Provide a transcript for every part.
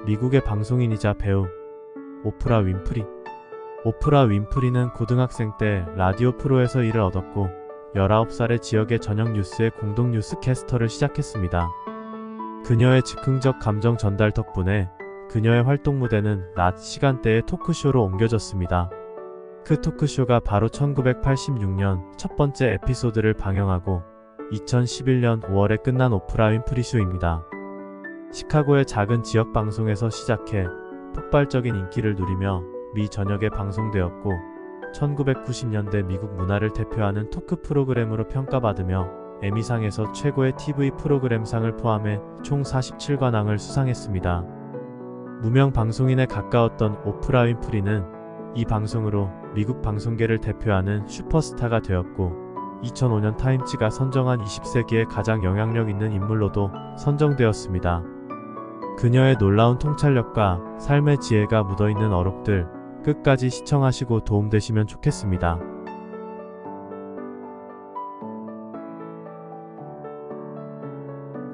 미국의 방송인이자 배우 오프라 윈프리. 오프라 윈프리는 고등학생 때 라디오 프로에서 일을 얻었고 19살에 지역의 저녁 뉴스의 공동 뉴스 캐스터를 시작했습니다. 그녀의 즉흥적 감정 전달 덕분에 그녀의 활동 무대는 낮 시간대의 토크쇼로 옮겨졌습니다. 그 토크쇼가 바로 1986년 첫 번째 에피소드를 방영하고 2011년 5월에 끝난 오프라 윈프리 쇼입니다. 시카고의 작은 지역 방송에서 시작해 폭발적인 인기를 누리며 미 전역에 방송되었고 1990년대 미국 문화를 대표하는 토크 프로그램으로 평가받으며 에미상에서 최고의 TV 프로그램상을 포함해 총 47관왕을 수상했습니다. 무명 방송인에 가까웠던 오프라 윈프리는 이 방송으로 미국 방송계를 대표하는 슈퍼스타가 되었고 2005년 타임지가 선정한 20세기의 가장 영향력 있는 인물로도 선정되었습니다. 그녀의 놀라운 통찰력과 삶의 지혜가 묻어있는 어록들 끝까지 시청하시고 도움되시면 좋겠습니다.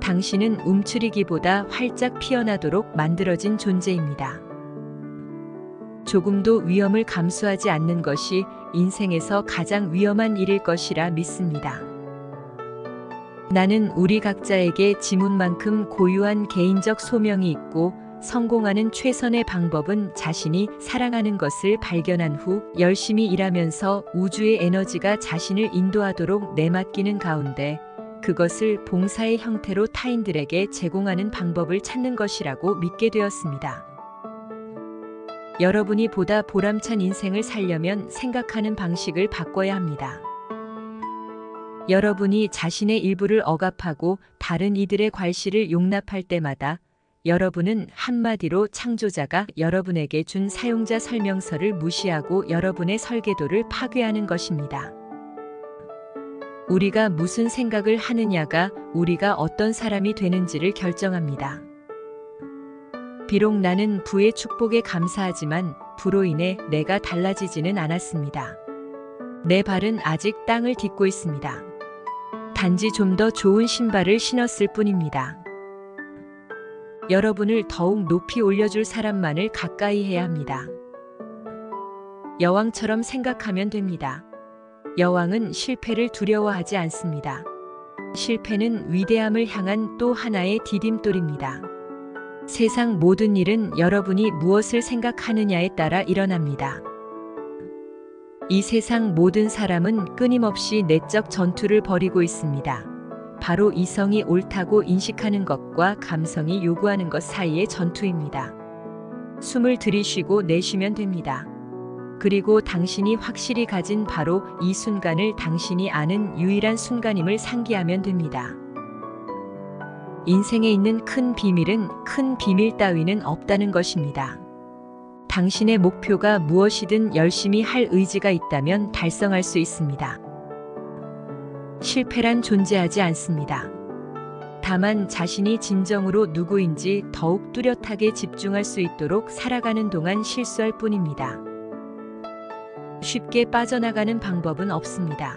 당신은 움츠리기보다 활짝 피어나도록 만들어진 존재입니다. 조금도 위험을 감수하지 않는 것이 인생에서 가장 위험한 일일 것이라 믿습니다. 나는 우리 각자에게 지문만큼 고유한 개인적 소명이 있고 성공하는 최선의 방법은 자신이 사랑하는 것을 발견한 후 열심히 일하면서 우주의 에너지가 자신을 인도하도록 내맡기는 가운데 그것을 봉사의 형태로 타인들에게 제공하는 방법을 찾는 것이라고 믿게 되었습니다. 여러분이 보다 보람찬 인생을 살려면 생각하는 방식을 바꿔야 합니다. 여러분이 자신의 일부를 억압하고 다른 이들의 괄시를 용납할 때마다 여러분은 한마디로 창조자가 여러분에게 준 사용자 설명서를 무시하고 여러분의 설계도를 파괴하는 것입니다. 우리가 무슨 생각을 하느냐가 우리가 어떤 사람이 되는지를 결정합니다. 비록 나는 부의 축복에 감사하지만 부로 인해 내가 달라지지는 않았습니다. 내 발은 아직 땅을 딛고 있습니다. 단지 좀 더 좋은 신발을 신었을 뿐입니다. 여러분을 더욱 높이 올려줄 사람만을 가까이 해야 합니다. 여왕처럼 생각하면 됩니다. 여왕은 실패를 두려워하지 않습니다. 실패는 위대함을 향한 또 하나의 디딤돌입니다. 세상 모든 일은 여러분이 무엇을 생각하느냐에 따라 일어납니다. 이 세상 모든 사람은 끊임없이 내적 전투를 벌이고 있습니다. 바로 이성이 옳다고 인식하는 것과 감성이 요구하는 것 사이의 전투입니다. 숨을 들이쉬고 내쉬면 됩니다. 그리고 당신이 확실히 가진 바로 이 순간을 당신이 아는 유일한 순간임을 상기하면 됩니다. 인생에 있는 큰 비밀은 큰 비밀 따위는 없다는 것입니다. 당신의 목표가 무엇이든 열심히 할 의지가 있다면 달성할 수 있습니다. 실패란 존재하지 않습니다. 다만 자신이 진정으로 누구인지 더욱 뚜렷하게 집중할 수 있도록 살아가는 동안 실수할 뿐입니다. 쉽게 빠져나가는 방법은 없습니다.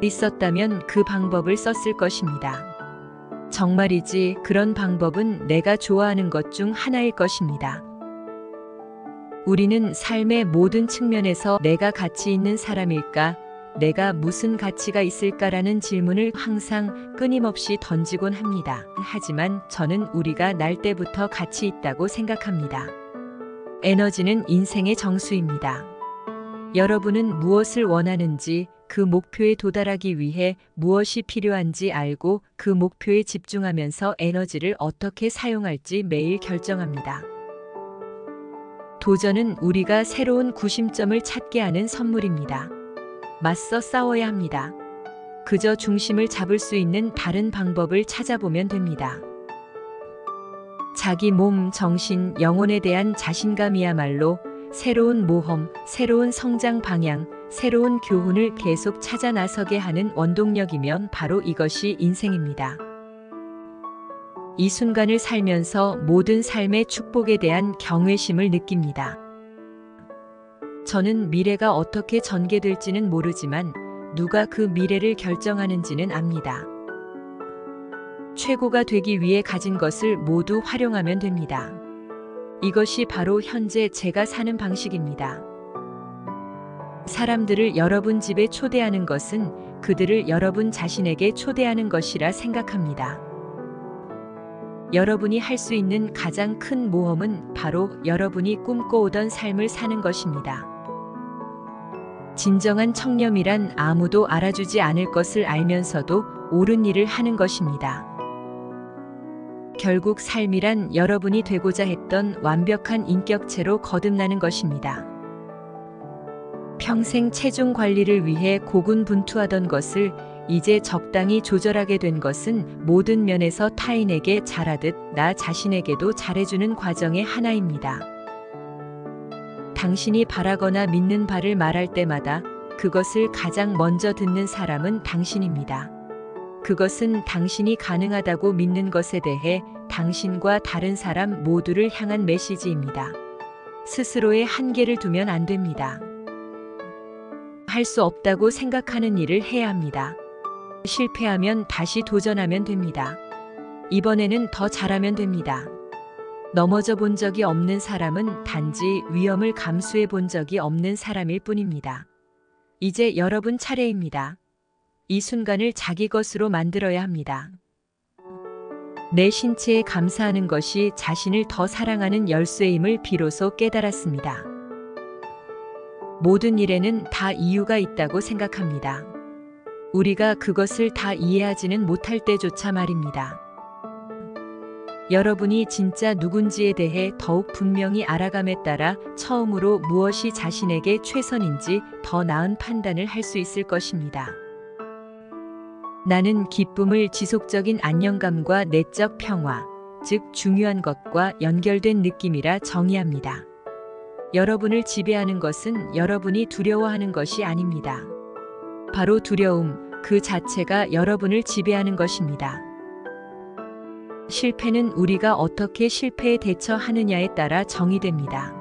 있었다면 그 방법을 썼을 것입니다. 정말이지 그런 방법은 내가 좋아하는 것 중 하나일 것입니다. 우리는 삶의 모든 측면에서 내가 가치 있는 사람일까? 내가 무슨 가치가 있을까라는 질문을 항상 끊임없이 던지곤 합니다. 하지만 저는 우리가 날 때부터 가치 있다고 생각합니다. 에너지는 인생의 정수입니다. 여러분은 무엇을 원하는지, 그 목표에 도달하기 위해 무엇이 필요한지 알고 그 목표에 집중하면서 에너지를 어떻게 사용할지 매일 결정합니다. 도전은 우리가 새로운 구심점을 찾게 하는 선물입니다. 맞서 싸워야 합니다. 그저 중심을 잡을 수 있는 다른 방법을 찾아보면 됩니다. 자기 몸, 정신, 영혼에 대한 자신감이야말로 새로운 모험, 새로운 성장 방향, 새로운 교훈을 계속 찾아 나서게 하는 원동력이면 바로 이것이 인생입니다. 이 순간을 살면서 모든 삶의 축복에 대한 경외심을 느낍니다. 저는 미래가 어떻게 전개될지는 모르지만 누가 그 미래를 결정하는지는 압니다. 최고가 되기 위해 가진 것을 모두 활용하면 됩니다. 이것이 바로 현재 제가 사는 방식입니다. 사람들을 여러분 집에 초대하는 것은 그들을 여러분 자신에게 초대하는 것이라 생각합니다. 여러분이 할 수 있는 가장 큰 모험은 바로 여러분이 꿈꿔오던 삶을 사는 것입니다. 진정한 청렴이란 아무도 알아주지 않을 것을 알면서도 옳은 일을 하는 것입니다. 결국 삶이란 여러분이 되고자 했던 완벽한 인격체로 거듭나는 것입니다. 평생 체중 관리를 위해 고군분투하던 것을 이제 적당히 조절하게 된 것은 모든 면에서 타인에게 잘하듯 나 자신에게도 잘해주는 과정의 하나입니다. 당신이 바라거나 믿는 바를 말할 때마다 그것을 가장 먼저 듣는 사람은 당신입니다. 그것은 당신이 가능하다고 믿는 것에 대해 당신과 다른 사람 모두를 향한 메시지입니다. 스스로의 한계를 두면 안 됩니다. 할 수 없다고 생각하는 일을 해야 합니다. 실패하면 다시 도전하면 됩니다. 이번에는 더 잘하면 됩니다. 넘어져 본 적이 없는 사람은 단지 위험을 감수해 본 적이 없는 사람일 뿐입니다. 이제 여러분 차례입니다. 이 순간을 자기 것으로 만들어야 합니다. 내 신체에 감사하는 것이 자신을 더 사랑하는 열쇠임을 비로소 깨달았습니다. 모든 일에는 다 이유가 있다고 생각합니다. 우리가 그것을 다 이해하지는 못할 때조차 말입니다. 여러분이 진짜 누군지에 대해 더욱 분명히 알아감에 따라 처음으로 무엇이 자신에게 최선인지 더 나은 판단을 할 수 있을 것입니다. 나는 기쁨을 지속적인 안정감과 내적 평화, 즉 중요한 것과 연결된 느낌이라 정의합니다. 여러분을 지배하는 것은 여러분이 두려워하는 것이 아닙니다. 바로 두려움 그 자체가 여러분을 지배하는 것입니다. 실패는 우리가 어떻게 실패에 대처하느냐에 따라 정의됩니다.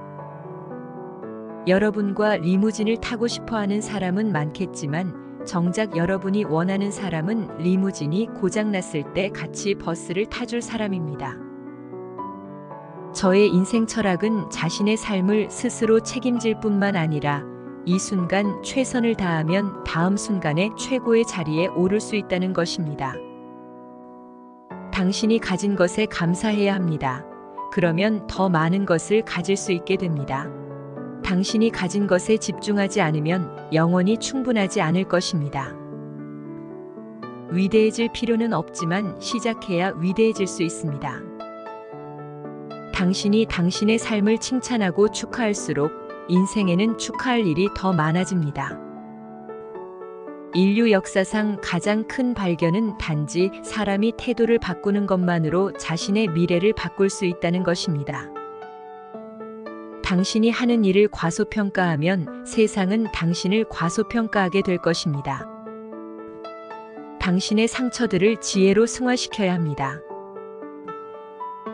여러분과 리무진을 타고 싶어 하는 사람은 많겠지만 정작 여러분이 원하는 사람은 리무진이 고장났을 때 같이 버스를 타줄 사람입니다. 저의 인생 철학은 자신의 삶을 스스로 책임질 뿐만 아니라 이 순간 최선을 다하면 다음 순간에 최고의 자리에 오를 수 있다는 것입니다. 당신이 가진 것에 감사해야 합니다. 그러면 더 많은 것을 가질 수 있게 됩니다. 당신이 가진 것에 집중하지 않으면 영원히 충분하지 않을 것입니다. 위대해질 필요는 없지만 시작해야 위대해질 수 있습니다. 당신이 당신의 삶을 칭찬하고 축하할수록 인생에는 축하할 일이 더 많아집니다. 인류 역사상 가장 큰 발견은 단지 사람이 태도를 바꾸는 것만으로 자신의 미래를 바꿀 수 있다는 것입니다. 당신이 하는 일을 과소평가하면 세상은 당신을 과소평가하게 될 것입니다. 당신의 상처들을 지혜로 승화시켜야 합니다.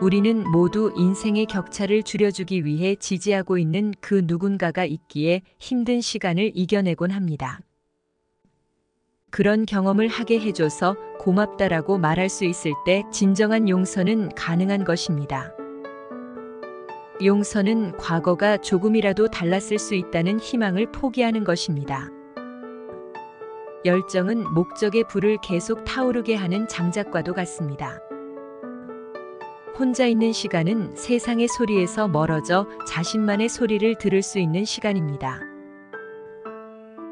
우리는 모두 인생의 격차를 줄여주기 위해 지지하고 있는 그 누군가가 있기에 힘든 시간을 이겨내곤 합니다. 그런 경험을 하게 해줘서 고맙다라고 말할 수 있을 때 진정한 용서는 가능한 것입니다. 용서는 과거가 조금이라도 달랐을 수 있다는 희망을 포기하는 것입니다. 열정은 목적의 불을 계속 타오르게 하는 장작과도 같습니다. 혼자 있는 시간은 세상의 소리에서 멀어져 자신만의 소리를 들을 수 있는 시간입니다.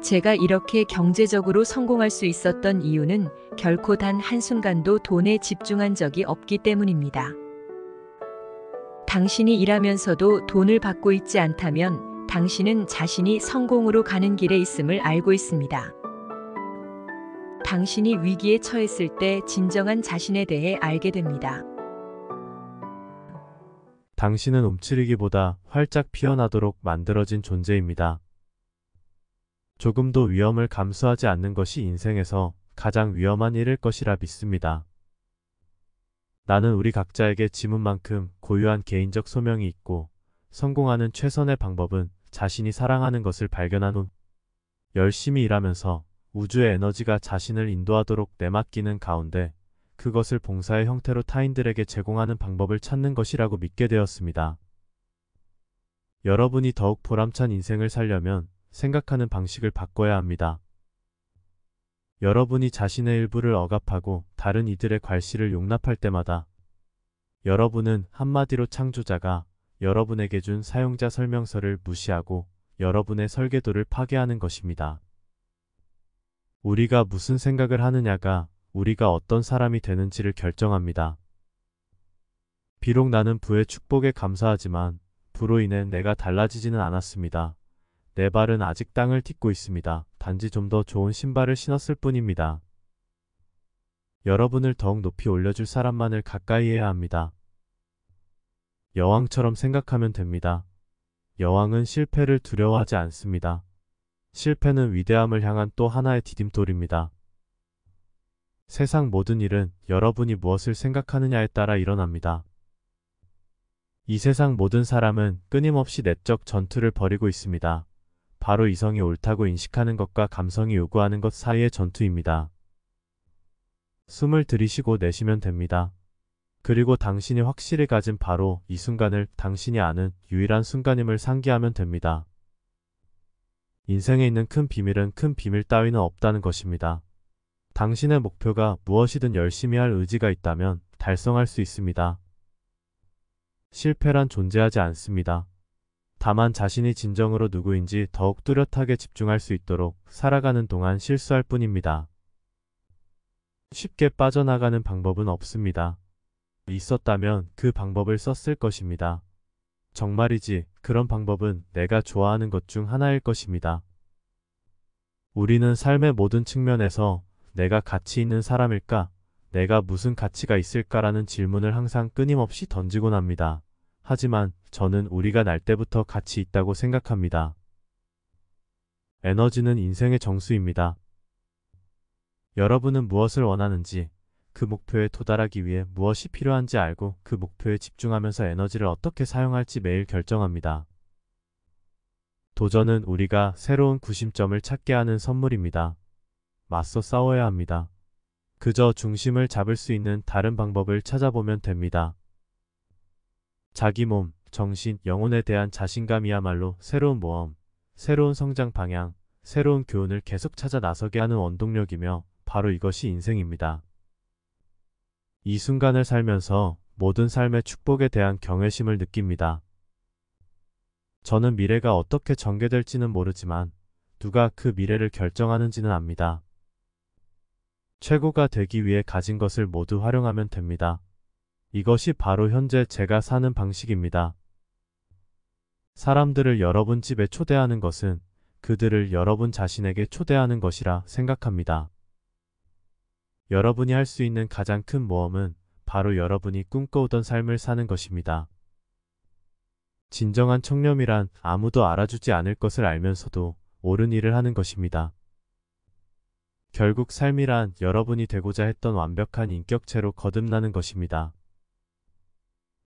제가 이렇게 경제적으로 성공할 수 있었던 이유는 결코 단 한순간도 돈에 집중한 적이 없기 때문입니다. 당신이 일하면서도 돈을 받고 있지 않다면 당신은 자신이 성공으로 가는 길에 있음을 알고 있습니다. 당신이 위기에 처했을 때 진정한 자신에 대해 알게 됩니다. 당신은 움츠리기보다 활짝 피어나도록 만들어진 존재입니다. 조금도 위험을 감수하지 않는 것이 인생에서 가장 위험한 일일 것이라 믿습니다. 나는 우리 각자에게 지문만큼 고유한 개인적 소명이 있고 성공하는 최선의 방법은 자신이 사랑하는 것을 발견한 후 열심히 일하면서 우주의 에너지가 자신을 인도하도록 내맡기는 가운데 그것을 봉사의 형태로 타인들에게 제공하는 방법을 찾는 것이라고 믿게 되었습니다. 여러분이 더욱 보람찬 인생을 살려면 생각하는 방식을 바꿔야 합니다. 여러분이 자신의 일부를 억압하고 다른 이들의 괄시를 용납할 때마다 여러분은 한마디로 창조자가 여러분에게 준 사용자 설명서를 무시하고 여러분의 설계도를 파괴하는 것입니다. 우리가 무슨 생각을 하느냐가 우리가 어떤 사람이 되는지를 결정합니다. 비록 나는 부의 축복에 감사하지만 부로 인해 내가 달라지지는 않았습니다. 내 발은 아직 땅을 딛고 있습니다. 단지 좀 더 좋은 신발을 신었을 뿐입니다. 여러분을 더욱 높이 올려줄 사람만을 가까이 해야 합니다. 여왕처럼 생각하면 됩니다. 여왕은 실패를 두려워하지 않습니다. 실패는 위대함을 향한 또 하나의 디딤돌입니다. 세상 모든 일은 여러분이 무엇을 생각하느냐에 따라 일어납니다. 이 세상 모든 사람은 끊임없이 내적 전투를 벌이고 있습니다. 바로 이성이 옳다고 인식하는 것과 감성이 요구하는 것 사이의 전투입니다. 숨을 들이쉬고 내쉬면 됩니다. 그리고 당신이 확실히 가진 바로 이 순간을 당신이 아는 유일한 순간임을 상기하면 됩니다. 인생에 있는 큰 비밀은 큰 비밀 따위는 없다는 것입니다. 당신의 목표가 무엇이든 열심히 할 의지가 있다면 달성할 수 있습니다. 실패란 존재하지 않습니다. 다만 자신이 진정으로 누구인지 더욱 뚜렷하게 집중할 수 있도록 살아가는 동안 실수할 뿐입니다. 쉽게 빠져나가는 방법은 없습니다. 있었다면 그 방법을 썼을 것입니다. 정말이지 그런 방법은 내가 좋아하는 것 중 하나일 것입니다. 우리는 삶의 모든 측면에서 내가 가치 있는 사람일까? 내가 무슨 가치가 있을까라는 질문을 항상 끊임없이 던지곤 합니다. 하지만 저는 우리가 날 때부터 가치 있다고 생각합니다. 에너지는 인생의 정수입니다. 여러분은 무엇을 원하는지, 그 목표에 도달하기 위해 무엇이 필요한지 알고 그 목표에 집중하면서 에너지를 어떻게 사용할지 매일 결정합니다. 도전은 우리가 새로운 구심점을 찾게 하는 선물입니다. 맞서 싸워야 합니다. 그저 중심을 잡을 수 있는 다른 방법을 찾아보면 됩니다. 자기 몸, 정신, 영혼에 대한 자신감이야말로 새로운 모험, 새로운 성장 방향, 새로운 교훈을 계속 찾아 나서게 하는 원동력이며 바로 이것이 인생입니다. 이 순간을 살면서 모든 삶의 축복에 대한 경외심을 느낍니다. 저는 미래가 어떻게 전개될지는 모르지만 누가 그 미래를 결정하는지는 압니다. 최고가 되기 위해 가진 것을 모두 활용하면 됩니다. 이것이 바로 현재 제가 사는 방식입니다. 사람들을 여러분 집에 초대하는 것은 그들을 여러분 자신에게 초대하는 것이라 생각합니다. 여러분이 할 수 있는 가장 큰 모험은 바로 여러분이 꿈꿔오던 삶을 사는 것입니다. 진정한 청렴이란 아무도 알아주지 않을 것을 알면서도 옳은 일을 하는 것입니다. 결국 삶이란 여러분이 되고자 했던 완벽한 인격체로 거듭나는 것입니다.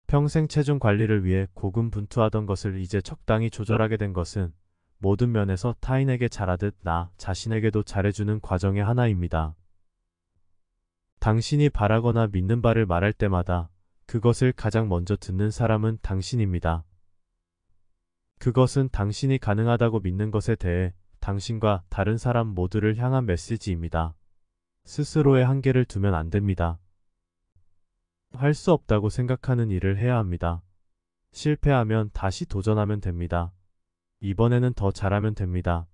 평생 체중 관리를 위해 고군분투하던 것을 이제 적당히 조절하게 된 것은 모든 면에서 타인에게 잘하듯 나 자신에게도 잘해주는 과정의 하나입니다. 당신이 바라거나 믿는 바를 말할 때마다 그것을 가장 먼저 듣는 사람은 당신입니다. 그것은 당신이 가능하다고 믿는 것에 대해 당신과 다른 사람 모두를 향한 메시지입니다. 스스로의 한계를 두면 안 됩니다. 할 수 없다고 생각하는 일을 해야 합니다. 실패하면 다시 도전하면 됩니다. 이번에는 더 잘하면 됩니다.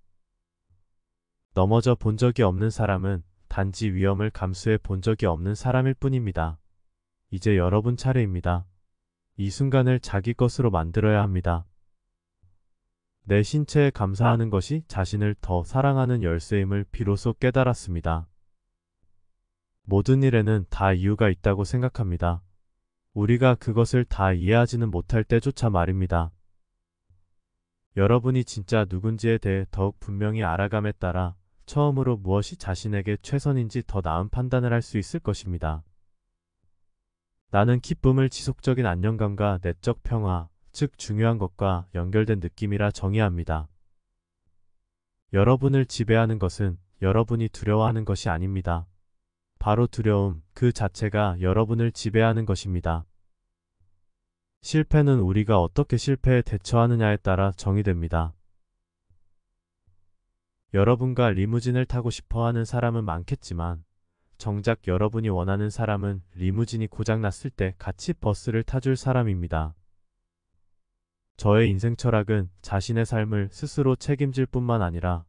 넘어져 본 적이 없는 사람은 단지 위험을 감수해 본 적이 없는 사람일 뿐입니다. 이제 여러분 차례입니다. 이 순간을 자기 것으로 만들어야 합니다. 내 신체에 감사하는 것이 자신을 더 사랑하는 열쇠임을 비로소 깨달았습니다. 모든 일에는 다 이유가 있다고 생각합니다. 우리가 그것을 다 이해하지는 못할 때조차 말입니다. 여러분이 진짜 누군지에 대해 더욱 분명히 알아감에 따라 처음으로 무엇이 자신에게 최선인지 더 나은 판단을 할 수 있을 것입니다. 나는 기쁨을 지속적인 안정감과 내적 평화, 즉 중요한 것과 연결된 느낌이라 정의합니다. 여러분을 지배하는 것은 여러분이 두려워하는 것이 아닙니다. 바로 두려움 그 자체가 여러분을 지배하는 것입니다. 실패는 우리가 어떻게 실패에 대처하느냐에 따라 정의됩니다. 여러분과 리무진을 타고 싶어 하는 사람은 많겠지만 정작 여러분이 원하는 사람은 리무진이 고장났을 때 같이 버스를 타줄 사람입니다. 저의 인생 철학은 자신의 삶을 스스로 책임질 뿐만 아니라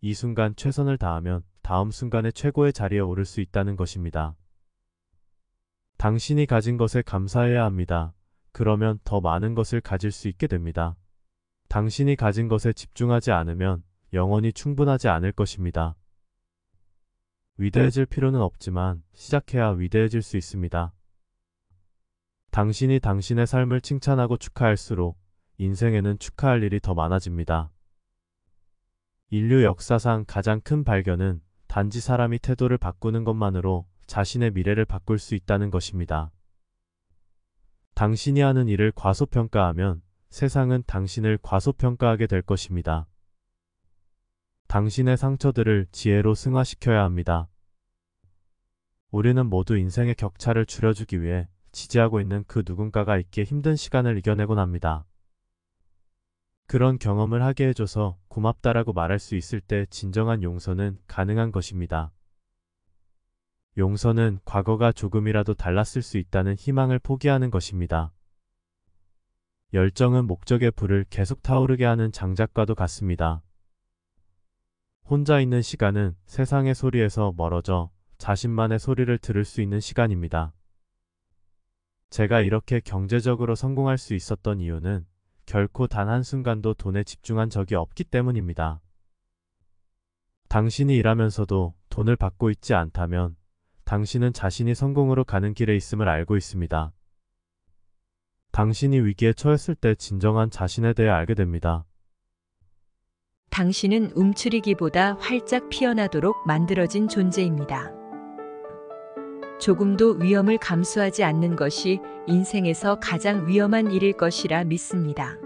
이 순간 최선을 다하면 다음 순간에 최고의 자리에 오를 수 있다는 것입니다. 당신이 가진 것에 감사해야 합니다. 그러면 더 많은 것을 가질 수 있게 됩니다. 당신이 가진 것에 집중하지 않으면 영원히 충분하지 않을 것입니다. 위대해질 필요는 없지만 시작해야 위대해질 수 있습니다. 당신이 당신의 삶을 칭찬하고 축하할수록 인생에는 축하할 일이 더 많아집니다. 인류 역사상 가장 큰 발견은 단지 사람이 태도를 바꾸는 것만으로 자신의 미래를 바꿀 수 있다는 것입니다. 당신이 하는 일을 과소평가하면 세상은 당신을 과소평가하게 될 것입니다. 당신의 상처들을 지혜로 승화시켜야 합니다. 우리는 모두 인생의 격차를 줄여주기 위해 지지하고 있는 그 누군가가 있기에 힘든 시간을 이겨내곤 합니다. 그런 경험을 하게 해줘서 고맙다라고 말할 수 있을 때 진정한 용서는 가능한 것입니다. 용서는 과거가 조금이라도 달랐을 수 있다는 희망을 포기하는 것입니다. 열정은 목적의 불을 계속 타오르게 하는 장작과도 같습니다. 혼자 있는 시간은 세상의 소리에서 멀어져 자신만의 소리를 들을 수 있는 시간입니다. 제가 이렇게 경제적으로 성공할 수 있었던 이유는 결코 단 한순간도 돈에 집중한 적이 없기 때문입니다. 당신이 일하면서도 돈을 받고 있지 않다면 당신은 자신이 성공으로 가는 길에 있음을 알고 있습니다. 당신이 위기에 처했을 때 진정한 자신에 대해 알게 됩니다. 당신은 움츠리기보다 활짝 피어나도록 만들어진 존재입니다. 조금도 위험을 감수하지 않는 것이 인생에서 가장 위험한 일일 것이라 믿습니다.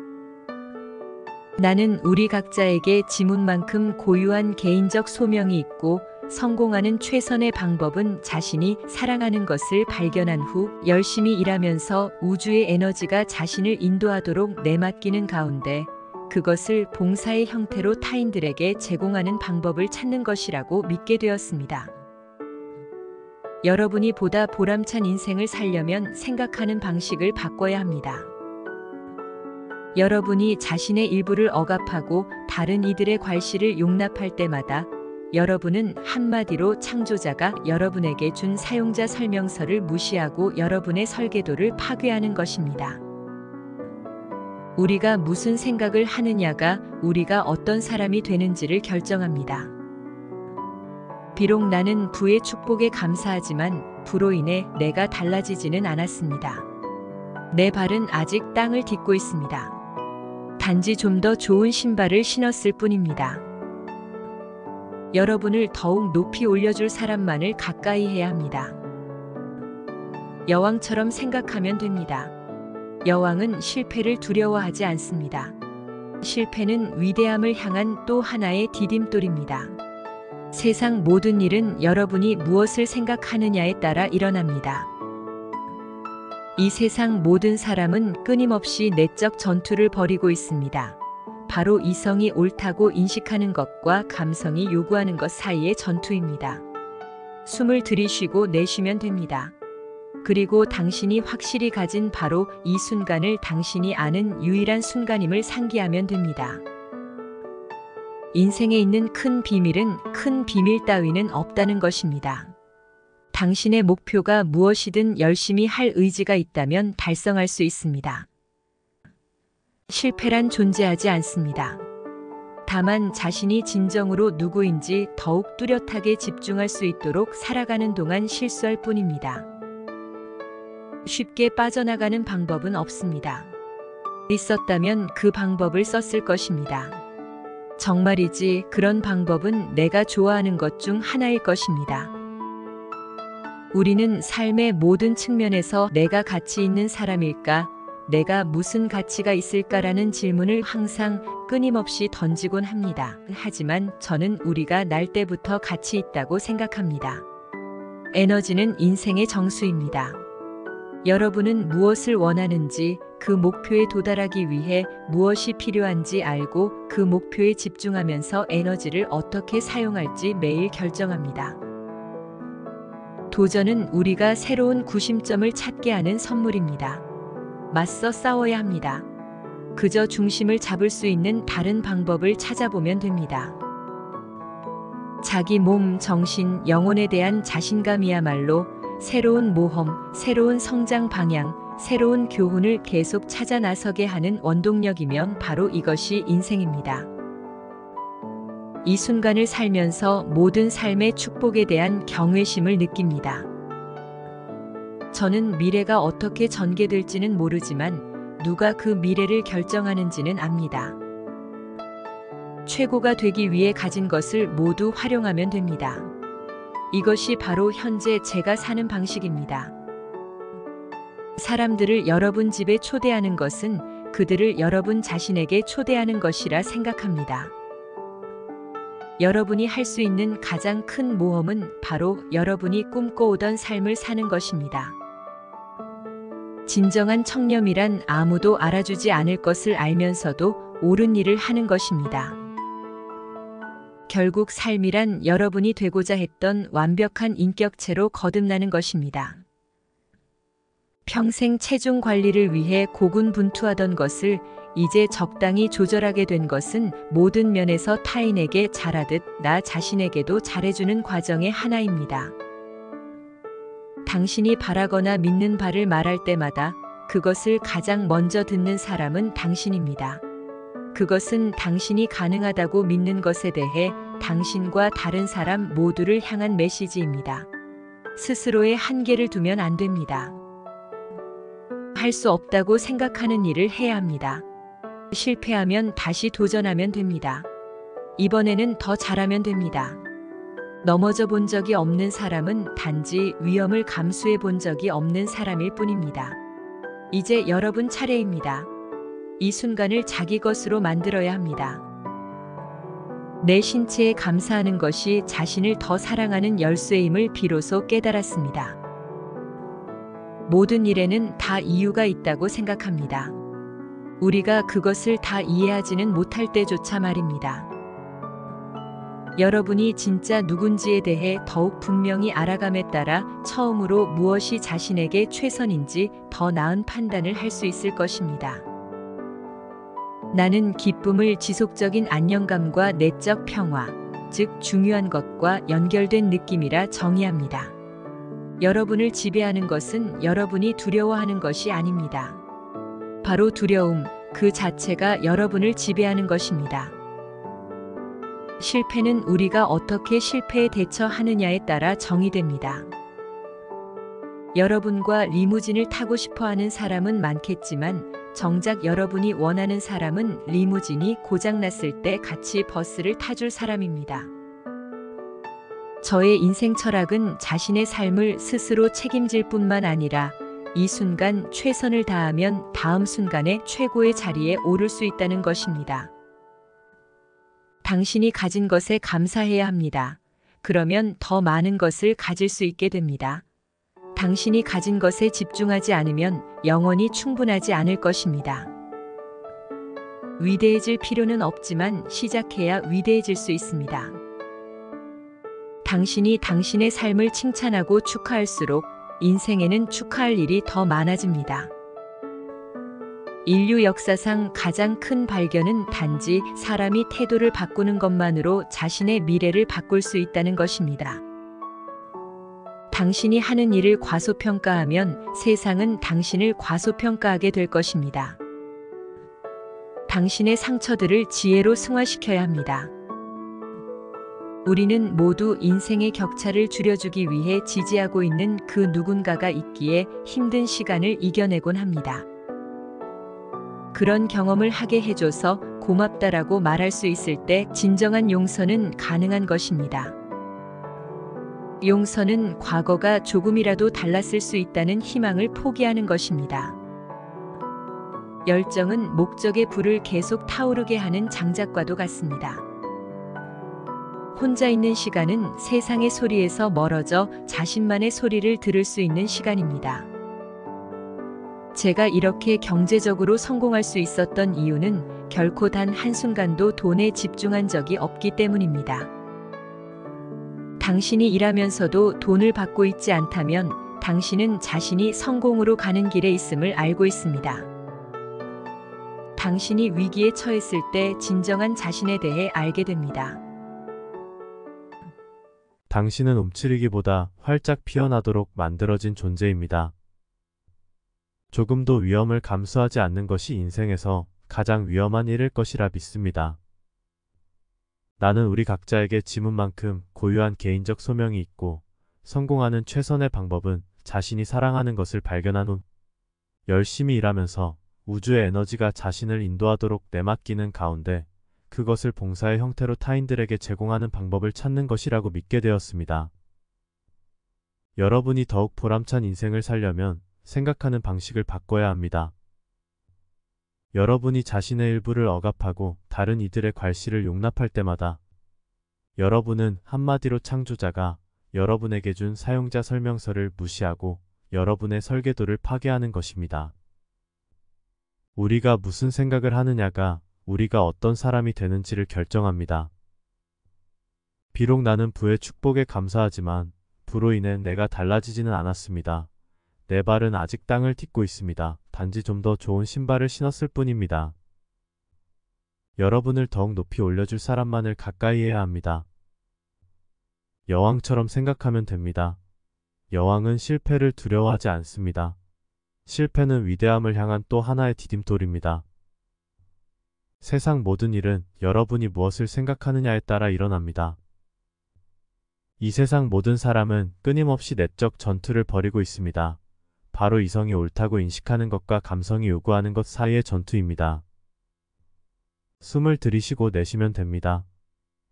나는 우리 각자에게 지문만큼 고유한 개인적 소명이 있고 성공하는 최선의 방법은 자신이 사랑하는 것을 발견한 후 열심히 일하면서 우주의 에너지가 자신을 인도하도록 내맡기는 가운데 그것을 봉사의 형태로 타인들에게 제공하는 방법을 찾는 것이라고 믿게 되었습니다. 여러분이 보다 보람찬 인생을 살려면 생각하는 방식을 바꿔야 합니다. 여러분이 자신의 일부를 억압하고 다른 이들의 괄시를 용납할 때마다 여러분은 한마디로 창조자가 여러분에게 준 사용자 설명서를 무시하고 여러분의 설계도를 파괴하는 것입니다. 우리가 무슨 생각을 하느냐가 우리가 어떤 사람이 되는지를 결정합니다. 비록 나는 부의 축복에 감사하지만 부로 인해 내가 달라지지는 않았습니다. 내 발은 아직 땅을 딛고 있습니다. 단지 좀 더 좋은 신발을 신었을 뿐입니다. 여러분을 더욱 높이 올려줄 사람만을 가까이 해야 합니다. 여왕처럼 생각하면 됩니다. 여왕은 실패를 두려워하지 않습니다. 실패는 위대함을 향한 또 하나의 디딤돌입니다. 세상 모든 일은 여러분이 무엇을 생각하느냐에 따라 일어납니다. 이 세상 모든 사람은 끊임없이 내적 전투를 벌이고 있습니다. 바로 이성이 옳다고 인식하는 것과 감성이 요구하는 것 사이의 전투입니다. 숨을 들이쉬고 내쉬면 됩니다. 그리고 당신이 확실히 가진 바로 이 순간을 당신이 아는 유일한 순간임을 상기하면 됩니다. 인생에 있는 큰 비밀은 큰 비밀 따위는 없다는 것입니다. 당신의 목표가 무엇이든 열심히 할 의지가 있다면 달성할 수 있습니다. 실패란 존재하지 않습니다. 다만 자신이 진정으로 누구인지 더욱 뚜렷하게 집중할 수 있도록 살아가는 동안 실수할 뿐입니다. 쉽게 빠져나가는 방법은 없습니다. 있었다면 그 방법을 썼을 것입니다. 정말이지 그런 방법은 내가 좋아하는 것 중 하나일 것입니다. 우리는 삶의 모든 측면에서 내가 가치 있는 사람일까? 내가 무슨 가치가 있을까라는 질문을 항상 끊임없이 던지곤 합니다. 하지만 저는 우리가 날 때부터 가치 있다고 생각합니다. 에너지는 인생의 정수입니다. 여러분은 무엇을 원하는지, 그 목표에 도달하기 위해 무엇이 필요한지 알고 그 목표에 집중하면서 에너지를 어떻게 사용할지 매일 결정합니다. 도전은 우리가 새로운 구심점을 찾게 하는 선물입니다. 맞서 싸워야 합니다. 그저 중심을 잡을 수 있는 다른 방법을 찾아보면 됩니다. 자기 몸, 정신, 영혼에 대한 자신감이야말로 새로운 모험, 새로운 성장 방향, 새로운 교훈을 계속 찾아 나서게 하는 원동력이면 바로 이것이 인생입니다. 이 순간을 살면서 모든 삶의 축복에 대한 경외심을 느낍니다. 저는 미래가 어떻게 전개될지는 모르지만 누가 그 미래를 결정하는지는 압니다. 최고가 되기 위해 가진 것을 모두 활용하면 됩니다. 이것이 바로 현재 제가 사는 방식입니다. 사람들을 여러분 집에 초대하는 것은 그들을 여러분 자신에게 초대하는 것이라 생각합니다. 여러분이 할 수 있는 가장 큰 모험은 바로 여러분이 꿈꿔오던 삶을 사는 것입니다. 진정한 청렴이란 아무도 알아주지 않을 것을 알면서도 옳은 일을 하는 것입니다. 결국 삶이란 여러분이 되고자 했던 완벽한 인격체로 거듭나는 것입니다. 평생 체중 관리를 위해 고군분투하던 것을 이제 적당히 조절하게 된 것은 모든 면에서 타인에게 잘하듯 나 자신에게도 잘해주는 과정의 하나입니다. 당신이 바라거나 믿는 바를 말할 때마다 그것을 가장 먼저 듣는 사람은 당신입니다. 그것은 당신이 가능하다고 믿는 것에 대해 당신과 다른 사람 모두를 향한 메시지입니다. 스스로의 한계를 두면 안 됩니다. 할 수 없다고 생각하는 일을 해야 합니다. 실패하면 다시 도전하면 됩니다. 이번에는 더 잘하면 됩니다. 넘어져 본 적이 없는 사람은 단지 위험을 감수해 본 적이 없는 사람일 뿐입니다. 이제 여러분 차례입니다. 이 순간을 자기 것으로 만들어야 합니다. 내 신체에 감사하는 것이 자신을 더 사랑하는 열쇠임을 비로소 깨달았습니다. 모든 일에는 다 이유가 있다고 생각합니다. 우리가 그것을 다 이해하지는 못할 때조차 말입니다. 여러분이 진짜 누군지에 대해 더욱 분명히 알아감에 따라 처음으로 무엇이 자신에게 최선인지 더 나은 판단을 할 수 있을 것입니다. 나는 기쁨을 지속적인 안정감과 내적 평화, 즉 중요한 것과 연결된 느낌이라 정의합니다. 여러분을 지배하는 것은 여러분이 두려워하는 것이 아닙니다. 바로 두려움 그 자체가 여러분을 지배하는 것입니다. 실패는 우리가 어떻게 실패에 대처하느냐에 따라 정의됩니다. 여러분과 리무진을 타고 싶어 하는 사람은 많겠지만 정작 여러분이 원하는 사람은 리무진이 고장났을 때 같이 버스를 타줄 사람입니다. 저의 인생 철학은 자신의 삶을 스스로 책임질 뿐만 아니라 이 순간 최선을 다하면 다음 순간에 최고의 자리에 오를 수 있다는 것입니다. 당신이 가진 것에 감사해야 합니다. 그러면 더 많은 것을 가질 수 있게 됩니다. 당신이 가진 것에 집중하지 않으면 영원히 충분하지 않을 것입니다. 위대해질 필요는 없지만 시작해야 위대해질 수 있습니다. 당신이 당신의 삶을 칭찬하고 축하할수록 인생에는 축하할 일이 더 많아집니다. 인류 역사상 가장 큰 발견은 단지 사람이 태도를 바꾸는 것만으로 자신의 미래를 바꿀 수 있다는 것입니다. 당신이 하는 일을 과소평가하면 세상은 당신을 과소평가하게 될 것입니다. 당신의 상처들을 지혜로 승화시켜야 합니다. 우리는 모두 인생의 격차를 줄여주기 위해 지지하고 있는 그 누군가가 있기에 힘든 시간을 이겨내곤 합니다. 그런 경험을 하게 해줘서 고맙다라고 말할 수 있을 때 진정한 용서는 가능한 것입니다. 용서는 과거가 조금이라도 달랐을 수 있다는 희망을 포기하는 것입니다. 열정은 목적의 불을 계속 타오르게 하는 장작과도 같습니다. 혼자 있는 시간은 세상의 소리에서 멀어져 자신만의 소리를 들을 수 있는 시간입니다. 제가 이렇게 경제적으로 성공할 수 있었던 이유는 결코 단 한순간도 돈에 집중한 적이 없기 때문입니다. 당신이 일하면서도 돈을 받고 있지 않다면 당신은 자신이 성공으로 가는 길에 있음을 알고 있습니다. 당신이 위기에 처했을 때 진정한 자신에 대해 알게 됩니다. 당신은 움츠리기보다 활짝 피어나도록 만들어진 존재입니다. 조금도 위험을 감수하지 않는 것이 인생에서 가장 위험한 일일 것이라 믿습니다. 나는 우리 각자에게 지문만큼 고유한 개인적 소명이 있고 성공하는 최선의 방법은 자신이 사랑하는 것을 발견한 후 열심히 일하면서 우주의 에너지가 자신을 인도하도록 내맡기는 가운데 그것을 봉사의 형태로 타인들에게 제공하는 방법을 찾는 것이라고 믿게 되었습니다. 여러분이 더욱 보람찬 인생을 살려면 생각하는 방식을 바꿔야 합니다. 여러분이 자신의 일부를 억압하고 다른 이들의 괄시를 용납할 때마다 여러분은 한마디로 창조자가 여러분에게 준 사용자 설명서를 무시하고 여러분의 설계도를 파괴하는 것입니다. 우리가 무슨 생각을 하느냐가 우리가 어떤 사람이 되는지를 결정합니다. 비록 나는 부의 축복에 감사하지만 부로 인해 내가 달라지지는 않았습니다. 내 발은 아직 땅을 딛고 있습니다. 단지 좀 더 좋은 신발을 신었을 뿐입니다. 여러분을 더욱 높이 올려줄 사람만을 가까이 해야 합니다. 여왕처럼 생각하면 됩니다. 여왕은 실패를 두려워하지 않습니다. 실패는 위대함을 향한 또 하나의 디딤돌입니다. 세상 모든 일은 여러분이 무엇을 생각하느냐에 따라 일어납니다. 이 세상 모든 사람은 끊임없이 내적 전투를 벌이고 있습니다. 바로 이성이 옳다고 인식하는 것과 감성이 요구하는 것 사이의 전투입니다. 숨을 들이쉬고 내쉬면 됩니다.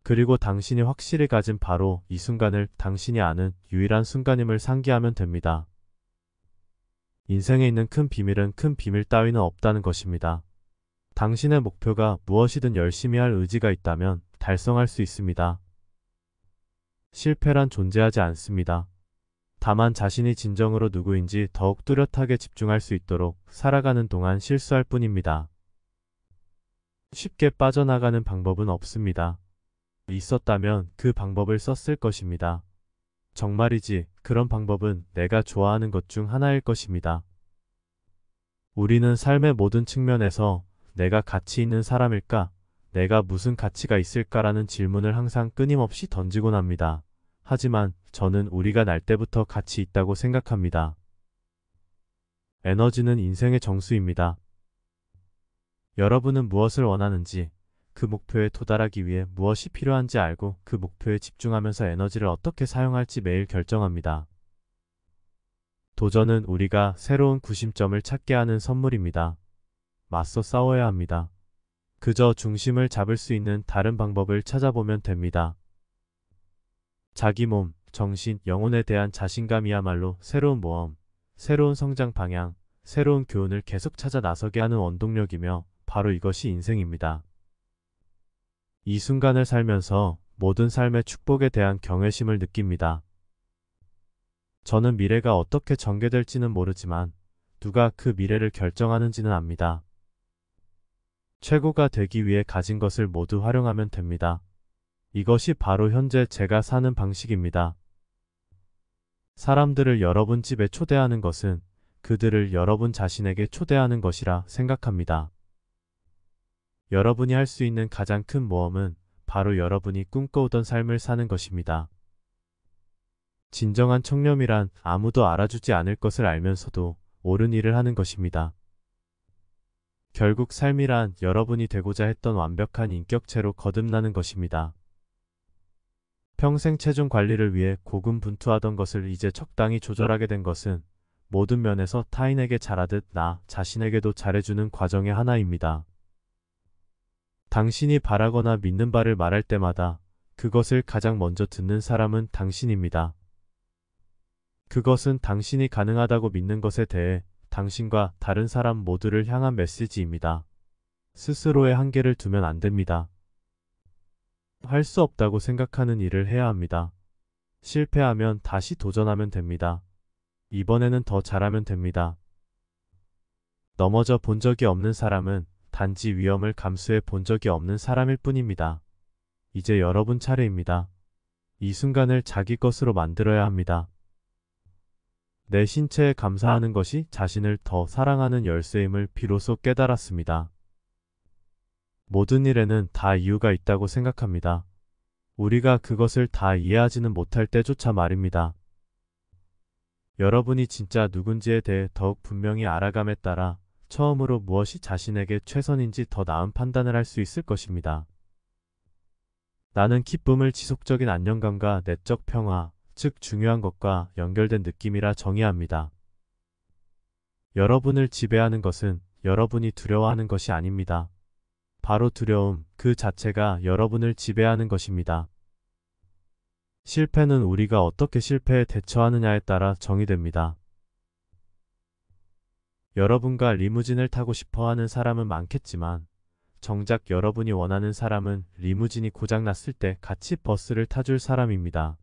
그리고 당신이 확실히 가진 바로 이 순간을 당신이 아는 유일한 순간임을 상기하면 됩니다. 인생에 있는 큰 비밀은 큰 비밀 따위는 없다는 것입니다. 당신의 목표가 무엇이든 열심히 할 의지가 있다면 달성할 수 있습니다. 실패란 존재하지 않습니다. 다만 자신이 진정으로 누구인지 더욱 뚜렷하게 집중할 수 있도록 살아가는 동안 실수할 뿐입니다. 쉽게 빠져나가는 방법은 없습니다. 있었다면 그 방법을 썼을 것입니다. 정말이지 그런 방법은 내가 좋아하는 것 중 하나일 것입니다. 우리는 삶의 모든 측면에서 내가 가치 있는 사람일까? 내가 무슨 가치가 있을까라는 질문을 항상 끊임없이 던지곤 합니다. 하지만 저는 우리가 날 때부터 가치 있다고 생각합니다. 에너지는 인생의 정수입니다. 여러분은 무엇을 원하는지, 그 목표에 도달하기 위해 무엇이 필요한지 알고 그 목표에 집중하면서 에너지를 어떻게 사용할지 매일 결정합니다. 도전은 우리가 새로운 구심점을 찾게 하는 선물입니다. 맞서 싸워야 합니다. 그저 중심을 잡을 수 있는 다른 방법을 찾아보면 됩니다. 자기 몸, 정신, 영혼에 대한 자신감이야말로 새로운 모험, 새로운 성장 방향, 새로운 교훈을 계속 찾아 나서게 하는 원동력이며 바로 이것이 인생입니다. 이 순간을 살면서 모든 삶의 축복에 대한 경외심을 느낍니다. 저는 미래가 어떻게 전개될지는 모르지만 누가 그 미래를 결정하는지는 압니다. 최고가 되기 위해 가진 것을 모두 활용하면 됩니다. 이것이 바로 현재 제가 사는 방식입니다. 사람들을 여러분 집에 초대하는 것은 그들을 여러분 자신에게 초대하는 것이라 생각합니다. 여러분이 할 수 있는 가장 큰 모험은 바로 여러분이 꿈꿔오던 삶을 사는 것입니다. 진정한 청렴이란 아무도 알아주지 않을 것을 알면서도 옳은 일을 하는 것입니다. 결국 삶이란 여러분이 되고자 했던 완벽한 인격체로 거듭나는 것입니다. 평생 체중 관리를 위해 고군분투하던 것을 이제 적당히 조절하게 된 것은 모든 면에서 타인에게 잘하듯 나 자신에게도 잘해주는 과정의 하나입니다. 당신이 바라거나 믿는 바를 말할 때마다 그것을 가장 먼저 듣는 사람은 당신입니다. 그것은 당신이 가능하다고 믿는 것에 대해 당신과 다른 사람 모두를 향한 메시지입니다. 스스로의 한계를 두면 안 됩니다. 할 수 없다고 생각하는 일을 해야 합니다. 실패하면 다시 도전하면 됩니다. 이번에는 더 잘하면 됩니다. 넘어져 본 적이 없는 사람은 단지 위험을 감수해 본 적이 없는 사람일 뿐입니다. 이제 여러분 차례입니다. 이 순간을 자기 것으로 만들어야 합니다. 내 신체에 감사하는 것이 자신을 더 사랑하는 열쇠임을 비로소 깨달았습니다. 모든 일에는 다 이유가 있다고 생각합니다. 우리가 그것을 다 이해하지는 못할 때조차 말입니다. 여러분이 진짜 누군지에 대해 더욱 분명히 알아감에 따라 처음으로 무엇이 자신에게 최선인지 더 나은 판단을 할 수 있을 것입니다. 나는 기쁨을 지속적인 안정감과 내적 평화, 즉 중요한 것과 연결된 느낌이라 정의합니다. 여러분을 지배하는 것은 여러분이 두려워하는 것이 아닙니다. 바로 두려움 그 자체가 여러분을 지배하는 것입니다. 실패는 우리가 어떻게 실패에 대처하느냐에 따라 정의됩니다. 여러분과 리무진을 타고 싶어 하는 사람은 많겠지만 정작 여러분이 원하는 사람은 리무진이 고장났을 때 같이 버스를 타줄 사람입니다.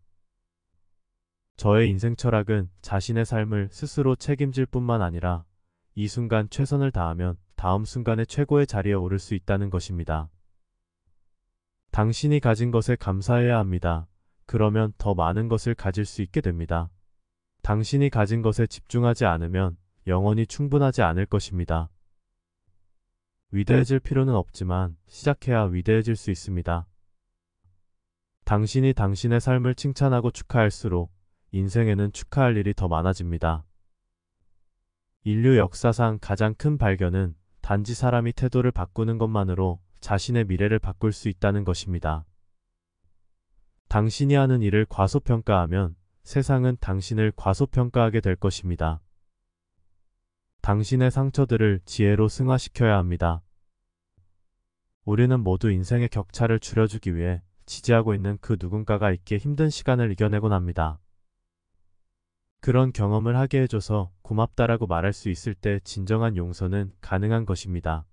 저의 인생 철학은 자신의 삶을 스스로 책임질 뿐만 아니라 이 순간 최선을 다하면 다음 순간에 최고의 자리에 오를 수 있다는 것입니다. 당신이 가진 것에 감사해야 합니다. 그러면 더 많은 것을 가질 수 있게 됩니다. 당신이 가진 것에 집중하지 않으면 영원히 충분하지 않을 것입니다. 위대해질 필요는 없지만 시작해야 위대해질 수 있습니다. 당신이 당신의 삶을 칭찬하고 축하할수록 인생에는 축하할 일이 더 많아집니다. 인류 역사상 가장 큰 발견은 단지 사람이 태도를 바꾸는 것만으로 자신의 미래를 바꿀 수 있다는 것입니다. 당신이 하는 일을 과소평가하면 세상은 당신을 과소평가하게 될 것입니다. 당신의 상처들을 지혜로 승화시켜야 합니다. 우리는 모두 인생의 격차를 줄여주기 위해 지지하고 있는 그 누군가가 있기에 힘든 시간을 이겨내곤 합니다. 그런 경험을 하게 해줘서 고맙다라고 말할 수 있을 때 진정한 용서는 가능한 것입니다.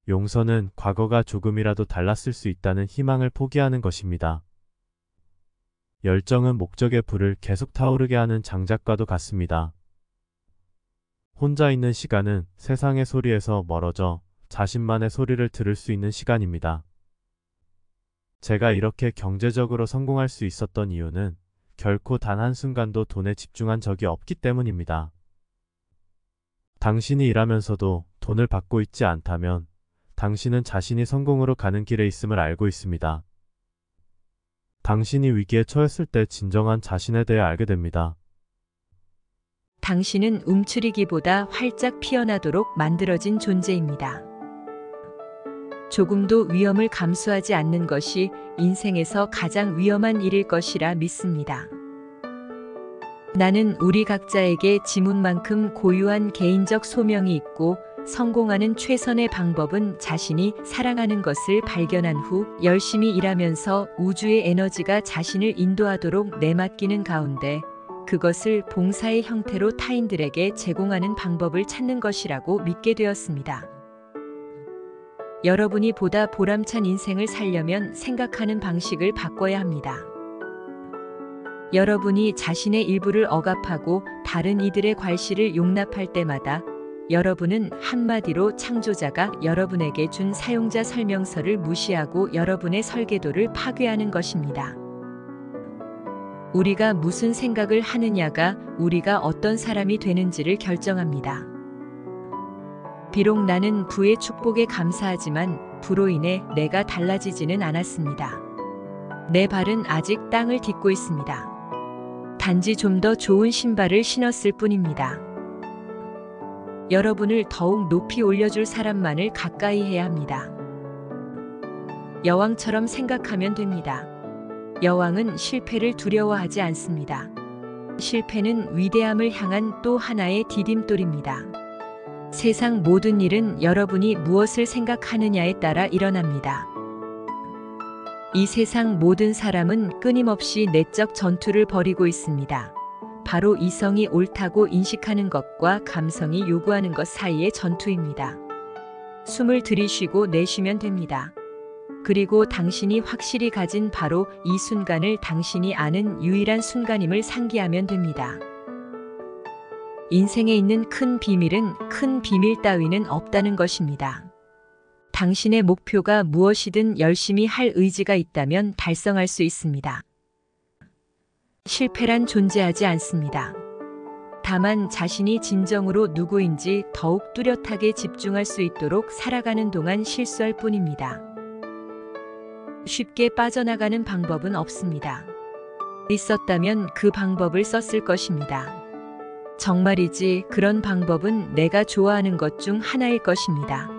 용서는 과거가 조금이라도 달랐을 수 있다는 희망을 포기하는 것입니다. 열정은 목적의 불을 계속 타오르게 하는 장작과도 같습니다. 혼자 있는 시간은 세상의 소리에서 멀어져 자신만의 소리를 들을 수 있는 시간입니다. 제가 이렇게 경제적으로 성공할 수 있었던 이유는 결코 단 한순간도 돈에 집중한 적이 없기 때문입니다. 당신이 일하면서도 돈을 받고 있지 않다면 당신은 자신이 성공으로 가는 길에 있음을 알고 있습니다. 당신이 위기에 처했을 때 진정한 자신에 대해 알게 됩니다. 당신은 움츠리기보다 활짝 피어나도록 만들어진 존재입니다. 조금도 위험을 감수하지 않는 것이 인생에서 가장 위험한 일일 것이라 믿습니다. 나는 우리 각자에게 지문만큼 고유한 개인적 소명이 있고 성공하는 최선의 방법은 자신이 사랑하는 것을 발견한 후 열심히 일하면서 우주의 에너지가 자신을 인도하도록 내맡기는 가운데 그것을 봉사의 형태로 타인들에게 제공하는 방법을 찾는 것이라고 믿게 되었습니다. 여러분이 보다 보람찬 인생을 살려면 생각하는 방식을 바꿔야 합니다. 여러분이 자신의 일부를 억압하고 다른 이들의 괄시를 용납할 때마다 여러분은 한마디로 창조자가 여러분에게 준 사용자 설명서를 무시하고 여러분의 설계도를 파괴하는 것입니다. 우리가 무슨 생각을 하느냐가 우리가 어떤 사람이 되는지를 결정합니다. 비록 나는 부의 축복에 감사하지만 부로 인해 내가 달라지지는 않았습니다. 내 발은 아직 땅을 딛고 있습니다. 단지 좀 더 좋은 신발을 신었을 뿐입니다. 여러분을 더욱 높이 올려줄 사람만을 가까이 해야 합니다. 여왕처럼 생각하면 됩니다. 여왕은 실패를 두려워하지 않습니다. 실패는 위대함을 향한 또 하나의 디딤돌입니다. 세상 모든 일은 여러분이 무엇을 생각하느냐에 따라 일어납니다. 이 세상 모든 사람은 끊임없이 내적 전투를 벌이고 있습니다. 바로 이성이 옳다고 인식하는 것과 감성이 요구하는 것 사이의 전투입니다. 숨을 들이쉬고 내쉬면 됩니다. 그리고 당신이 확실히 가진 바로 이 순간을 당신이 아는 유일한 순간임을 상기하면 됩니다. 인생에 있는 큰 비밀은 큰 비밀 따위는 없다는 것입니다. 당신의 목표가 무엇이든 열심히 할 의지가 있다면 달성할 수 있습니다. 실패란 존재하지 않습니다. 다만 자신이 진정으로 누구인지 더욱 뚜렷하게 집중할 수 있도록 살아가는 동안 실수할 뿐입니다. 쉽게 빠져나가는 방법은 없습니다. 있었다면 그 방법을 썼을 것입니다. 정말이지 그런 방법은 내가 좋아하는 것 중 하나일 것입니다.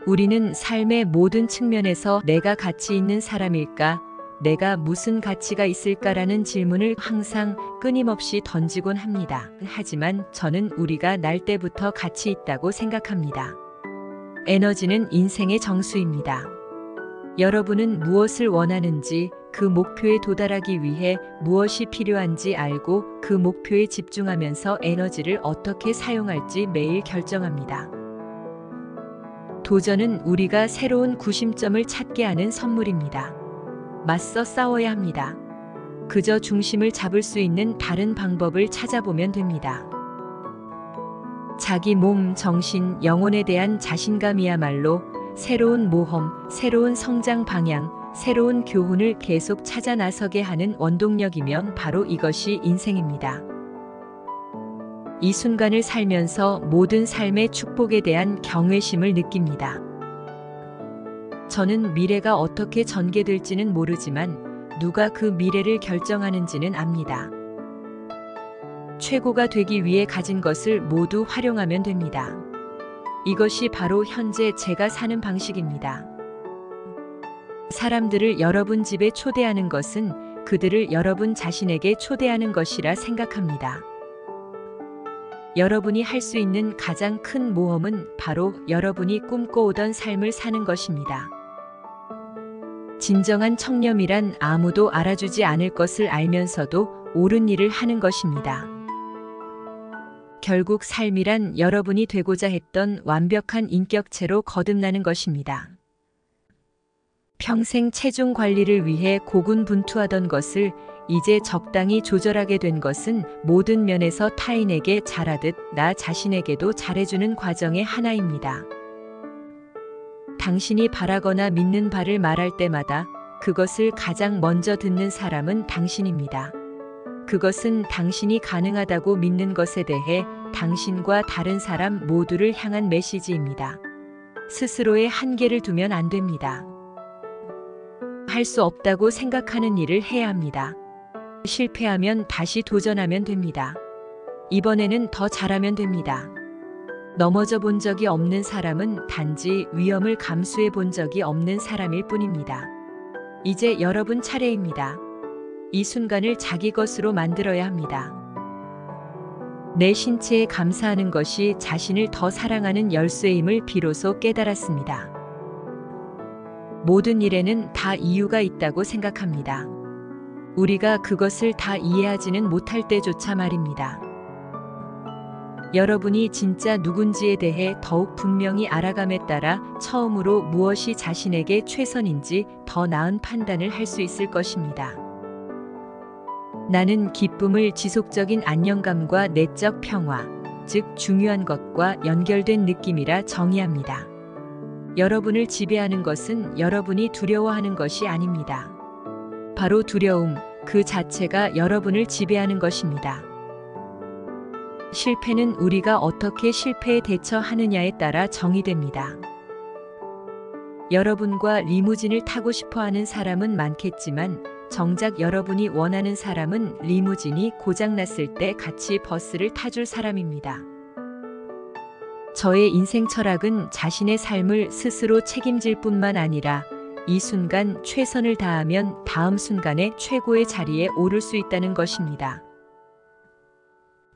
우리는 삶의 모든 측면에서 내가 가치 있는 사람일까? 내가 무슨 가치가 있을까라는 질문을 항상 끊임없이 던지곤 합니다. 하지만 저는 우리가 날 때부터 가치 있다고 생각합니다. 에너지는 인생의 정수입니다. 여러분은 무엇을 원하는지, 그 목표에 도달하기 위해 무엇이 필요한지 알고 그 목표에 집중하면서 에너지를 어떻게 사용할지 매일 결정합니다. 도전은 우리가 새로운 구심점을 찾게 하는 선물입니다. 맞서 싸워야 합니다. 그저 중심을 잡을 수 있는 다른 방법을 찾아보면 됩니다. 자기 몸, 정신, 영혼에 대한 자신감이야말로 새로운 모험, 새로운 성장 방향, 새로운 교훈을 계속 찾아 나서게 하는 원동력이면 바로 이것이 인생입니다. 이 순간을 살면서 모든 삶의 축복에 대한 경외심을 느낍니다. 저는 미래가 어떻게 전개될지는 모르지만 누가 그 미래를 결정하는지는 압니다. 최고가 되기 위해 가진 것을 모두 활용하면 됩니다. 이것이 바로 현재 제가 사는 방식입니다. 사람들을 여러분 집에 초대하는 것은 그들을 여러분 자신에게 초대하는 것이라 생각합니다. 여러분이 할 수 있는 가장 큰 모험은 바로 여러분이 꿈꿔오던 삶을 사는 것입니다. 진정한 청렴이란 아무도 알아주지 않을 것을 알면서도 옳은 일을 하는 것입니다. 결국 삶이란 여러분이 되고자 했던 완벽한 인격체로 거듭나는 것입니다. 평생 체중 관리를 위해 고군분투하던 것을 이제 적당히 조절하게 된 것은 모든 면에서 타인에게 잘하듯 나 자신에게도 잘해주는 과정의 하나입니다. 당신이 바라거나 믿는 바를 말할 때마다 그것을 가장 먼저 듣는 사람은 당신입니다. 그것은 당신이 가능하다고 믿는 것에 대해 당신과 다른 사람 모두를 향한 메시지입니다. 스스로의 한계를 두면 안 됩니다. 할 수 없다고 생각하는 일을 해야 합니다. 실패하면 다시 도전하면 됩니다. 이번에는 더 잘하면 됩니다. 넘어져 본 적이 없는 사람은 단지 위험을 감수해 본 적이 없는 사람일 뿐입니다. 이제 여러분 차례입니다. 이 순간을 자기 것으로 만들어야 합니다. 내 신체에 감사하는 것이 자신을 더 사랑하는 열쇠임을 비로소 깨달았습니다. 모든 일에는 다 이유가 있다고 생각합니다. 우리가 그것을 다 이해하지는 못할 때조차 말입니다. 여러분이 진짜 누군지에 대해 더욱 분명히 알아감에 따라 처음으로 무엇이 자신에게 최선인지 더 나은 판단을 할 수 있을 것입니다. 나는 기쁨을 지속적인 안정감과 내적 평화, 즉 중요한 것과 연결된 느낌이라 정의합니다. 여러분을 지배하는 것은 여러분이 두려워하는 것이 아닙니다. 바로 두려움 그 자체가 여러분을 지배하는 것입니다. 실패는 우리가 어떻게 실패에 대처하느냐에 따라 정의됩니다. 여러분과 리무진을 타고 싶어 하는 사람은 많겠지만 정작 여러분이 원하는 사람은 리무진이 고장났을 때 같이 버스를 타줄 사람입니다. 저의 인생 철학은 자신의 삶을 스스로 책임질 뿐만 아니라 이 순간 최선을 다하면 다음 순간에 최고의 자리에 오를 수 있다는 것입니다.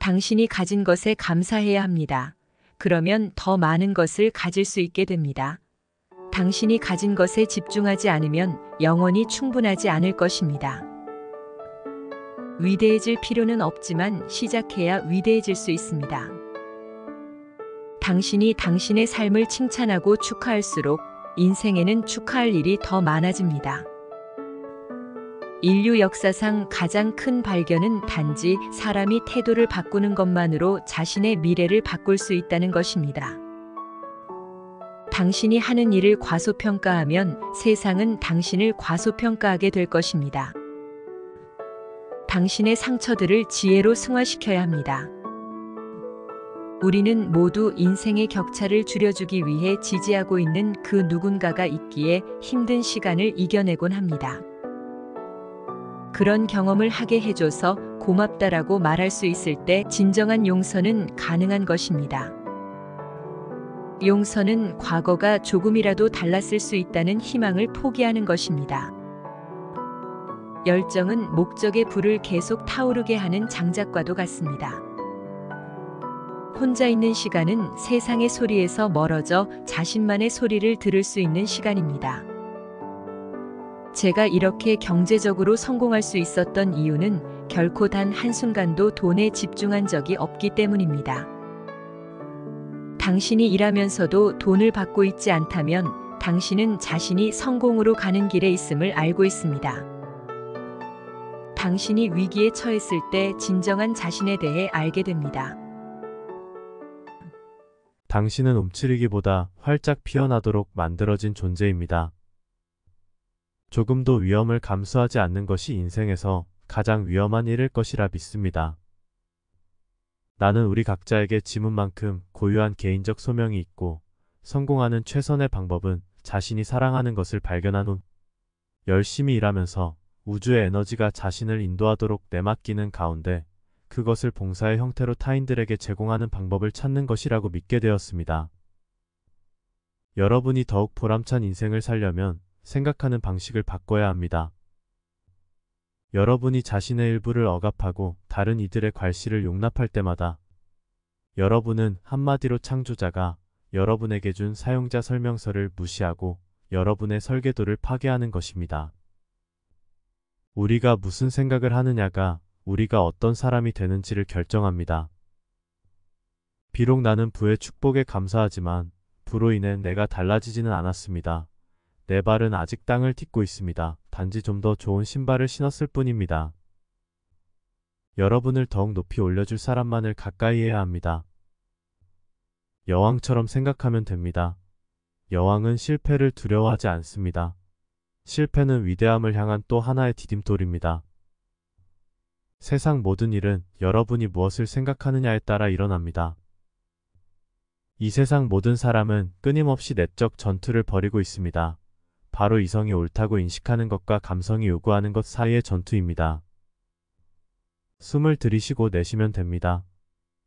당신이 가진 것에 감사해야 합니다. 그러면 더 많은 것을 가질 수 있게 됩니다. 당신이 가진 것에 집중하지 않으면 영원히 충분하지 않을 것입니다. 위대해질 필요는 없지만 시작해야 위대해질 수 있습니다. 당신이 당신의 삶을 칭찬하고 축하할수록 인생에는 축하할 일이 더 많아집니다. 인류 역사상 가장 큰 발견은 단지 사람이 태도를 바꾸는 것만으로 자신의 미래를 바꿀 수 있다는 것입니다. 당신이 하는 일을 과소평가하면 세상은 당신을 과소평가하게 될 것입니다. 당신의 상처들을 지혜로 승화시켜야 합니다. 우리는 모두 인생의 격차를 줄여주기 위해 지지하고 있는 그 누군가가 있기에 힘든 시간을 이겨내곤 합니다. 그런 경험을 하게 해줘서 고맙다라고 말할 수 있을 때 진정한 용서는 가능한 것입니다. 용서는 과거가 조금이라도 달랐을 수 있다는 희망을 포기하는 것입니다. 열정은 목적의 불을 계속 타오르게 하는 장작과도 같습니다. 혼자 있는 시간은 세상의 소리에서 멀어져 자신만의 소리를 들을 수 있는 시간입니다. 제가 이렇게 경제적으로 성공할 수 있었던 이유는 결코 단 한순간도 돈에 집중한 적이 없기 때문입니다. 당신이 일하면서도 돈을 받고 있지 않다면 당신은 자신이 성공으로 가는 길에 있음을 알고 있습니다. 당신이 위기에 처했을 때 진정한 자신에 대해 알게 됩니다. 당신은 움츠리기보다 활짝 피어나도록 만들어진 존재입니다. 조금도 위험을 감수하지 않는 것이 인생에서 가장 위험한 일일 것이라 믿습니다. 나는 우리 각자에게 지문만큼 고유한 개인적 소명이 있고 성공하는 최선의 방법은 자신이 사랑하는 것을 발견한 후 열심히 일하면서 우주의 에너지가 자신을 인도하도록 내맡기는 가운데 그것을 봉사의 형태로 타인들에게 제공하는 방법을 찾는 것이라고 믿게 되었습니다. 여러분이 더욱 보람찬 인생을 살려면 생각하는 방식을 바꿔야 합니다. 여러분이 자신의 일부를 억압하고 다른 이들의 괄시를 용납할 때마다 여러분은 한마디로 창조자가 여러분에게 준 사용자 설명서를 무시하고 여러분의 설계도를 파괴하는 것입니다. 우리가 무슨 생각을 하느냐가 우리가 어떤 사람이 되는지를 결정합니다. 비록 나는 부의 축복에 감사하지만 부로 인해 내가 달라지지는 않았습니다. 내 발은 아직 땅을 딛고 있습니다. 단지 좀 더 좋은 신발을 신었을 뿐입니다. 여러분을 더욱 높이 올려줄 사람만을 가까이 해야 합니다. 여왕처럼 생각하면 됩니다. 여왕은 실패를 두려워하지 않습니다. 실패는 위대함을 향한 또 하나의 디딤돌입니다. 세상 모든 일은 여러분이 무엇을 생각하느냐에 따라 일어납니다. 이 세상 모든 사람은 끊임없이 내적 전투를 벌이고 있습니다. 바로 이성이 옳다고 인식하는 것과 감성이 요구하는 것 사이의 전투입니다. 숨을 들이쉬고 내쉬면 됩니다.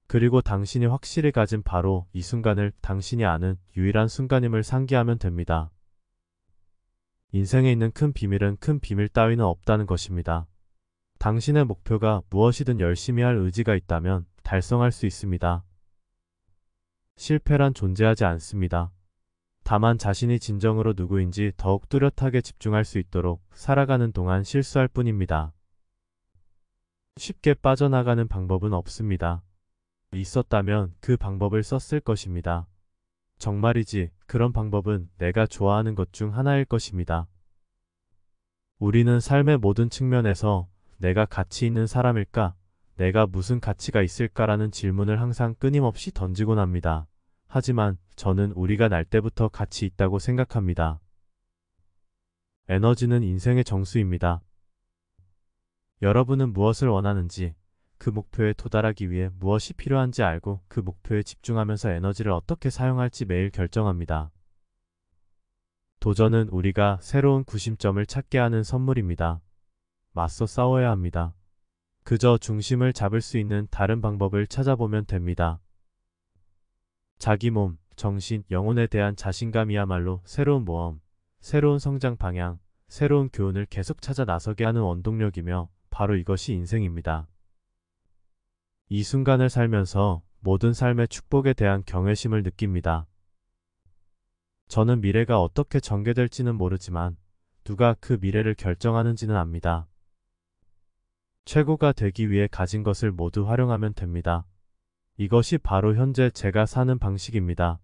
그리고 당신이 확실히 가진 바로 이 순간을 당신이 아는 유일한 순간임을 상기하면 됩니다. 인생에 있는 큰 비밀은 큰 비밀 따위는 없다는 것입니다. 당신의 목표가 무엇이든 열심히 할 의지가 있다면 달성할 수 있습니다. 실패란 존재하지 않습니다. 다만 자신이 진정으로 누구인지 더욱 뚜렷하게 집중할 수 있도록 살아가는 동안 실수할 뿐입니다. 쉽게 빠져나가는 방법은 없습니다. 있었다면 그 방법을 썼을 것입니다. 정말이지 그런 방법은 내가 좋아하는 것 중 하나일 것입니다. 우리는 삶의 모든 측면에서 내가 가치 있는 사람일까? 내가 무슨 가치가 있을까라는 질문을 항상 끊임없이 던지곤 합니다. 하지만 저는 우리가 날 때부터 가치 있다고 생각합니다. 에너지는 인생의 정수입니다. 여러분은 무엇을 원하는지, 그 목표에 도달하기 위해 무엇이 필요한지 알고 그 목표에 집중하면서 에너지를 어떻게 사용할지 매일 결정합니다. 도전은 우리가 새로운 구심점을 찾게 하는 선물입니다. 맞서 싸워야 합니다. 그저 중심을 잡을 수 있는 다른 방법을 찾아보면 됩니다. 자기 몸, 정신, 영혼에 대한 자신감이야말로 새로운 모험, 새로운 성장 방향, 새로운 교훈을 계속 찾아 나서게 하는 원동력이며 바로 이것이 인생입니다. 이 순간을 살면서 모든 삶의 축복에 대한 경외심을 느낍니다. 저는 미래가 어떻게 전개될지는 모르지만 누가 그 미래를 결정하는지는 압니다. 최고가 되기 위해 가진 것을 모두 활용하면 됩니다. 이것이 바로 현재 제가 사는 방식입니다.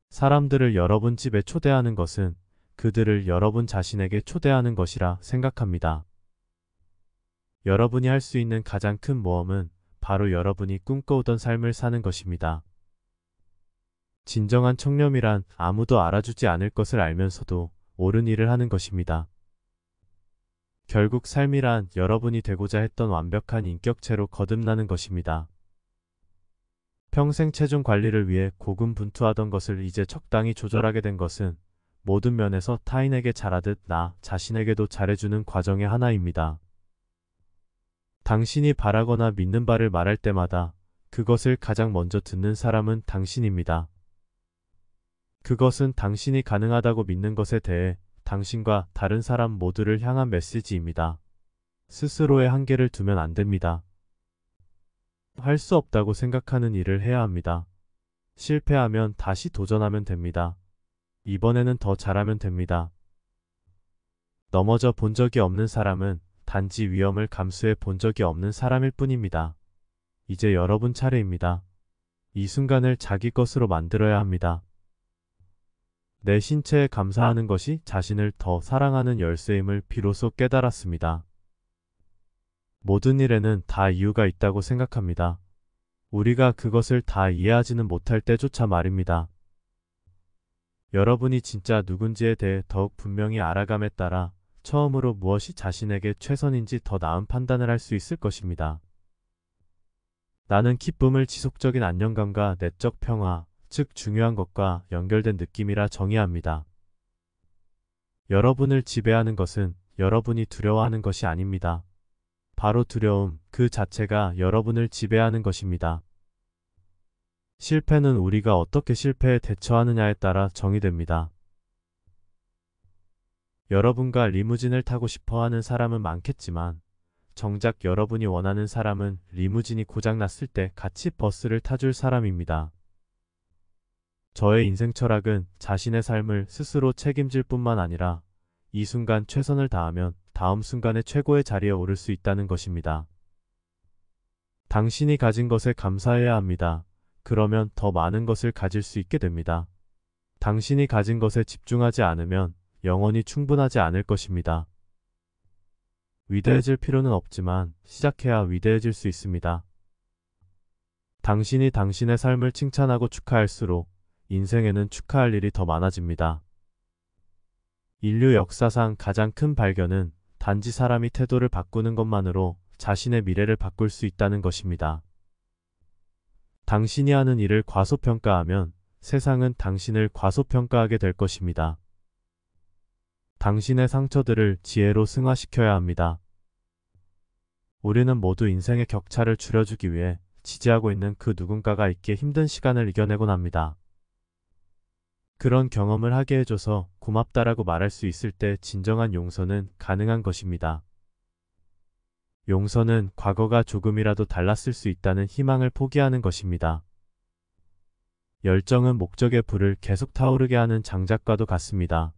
사람들을 여러분 집에 초대하는 것은 그들을 여러분 자신에게 초대하는 것이라 생각합니다. 여러분이 할 수 있는 가장 큰 모험은 바로 여러분이 꿈꿔오던 삶을 사는 것입니다. 진정한 청렴이란 아무도 알아주지 않을 것을 알면서도 옳은 일을 하는 것입니다. 결국 삶이란 여러분이 되고자 했던 완벽한 인격체로 거듭나는 것입니다. 평생 체중 관리를 위해 고군분투하던 것을 이제 적당히 조절하게 된 것은 모든 면에서 타인에게 잘하듯 나 자신에게도 잘해주는 과정의 하나입니다. 당신이 바라거나 믿는 바를 말할 때마다 그것을 가장 먼저 듣는 사람은 당신입니다. 그것은 당신이 가능하다고 믿는 것에 대해 당신과 다른 사람 모두를 향한 메시지입니다. 스스로의 한계를 두면 안 됩니다. 할 수 없다고 생각하는 일을 해야 합니다. 실패하면 다시 도전하면 됩니다. 이번에는 더 잘하면 됩니다. 넘어져 본 적이 없는 사람은 단지 위험을 감수해 본 적이 없는 사람일 뿐입니다. 이제 여러분 차례입니다. 이 순간을 자기 것으로 만들어야 합니다. 내 신체에 감사하는 것이 자신을 더 사랑하는 열쇠임을 비로소 깨달았습니다. 모든 일에는 다 이유가 있다고 생각합니다. 우리가 그것을 다 이해하지는 못할 때조차 말입니다. 여러분이 진짜 누군지에 대해 더욱 분명히 알아감에 따라 처음으로 무엇이 자신에게 최선인지 더 나은 판단을 할 수 있을 것입니다. 나는 기쁨을 지속적인 안정감과 내적 평화, 즉 중요한 것과 연결된 느낌이라 정의합니다. 여러분을 지배하는 것은 여러분이 두려워하는 것이 아닙니다. 바로 두려움 그 자체가 여러분을 지배하는 것입니다. 실패는 우리가 어떻게 실패에 대처하느냐에 따라 정의됩니다. 여러분과 리무진을 타고 싶어 하는 사람은 많겠지만 정작 여러분이 원하는 사람은 리무진이 고장났을 때 같이 버스를 타줄 사람입니다. 저의 인생 철학은 자신의 삶을 스스로 책임질 뿐만 아니라 이 순간 최선을 다하면 다음 순간의 최고의 자리에 오를 수 있다는 것입니다. 당신이 가진 것에 감사해야 합니다. 그러면 더 많은 것을 가질 수 있게 됩니다. 당신이 가진 것에 집중하지 않으면 영원히 충분하지 않을 것입니다. 위대해질 필요는 없지만 시작해야 위대해질 수 있습니다. 당신이 당신의 삶을 칭찬하고 축하할수록 인생에는 축하할 일이 더 많아집니다. 인류 역사상 가장 큰 발견은 단지 사람이 태도를 바꾸는 것만으로 자신의 미래를 바꿀 수 있다는 것입니다. 당신이 하는 일을 과소평가하면 세상은 당신을 과소평가하게 될 것입니다. 당신의 상처들을 지혜로 승화시켜야 합니다. 우리는 모두 인생의 격차를 줄여주기 위해 지지하고 있는 그 누군가가 있기에 힘든 시간을 이겨내곤 합니다. 그런 경험을 하게 해줘서 고맙다라고 말할 수 있을 때 진정한 용서는 가능한 것입니다. 용서는 과거가 조금이라도 달랐을 수 있다는 희망을 포기하는 것입니다. 열정은 목적의 불을 계속 타오르게 하는 장작과도 같습니다.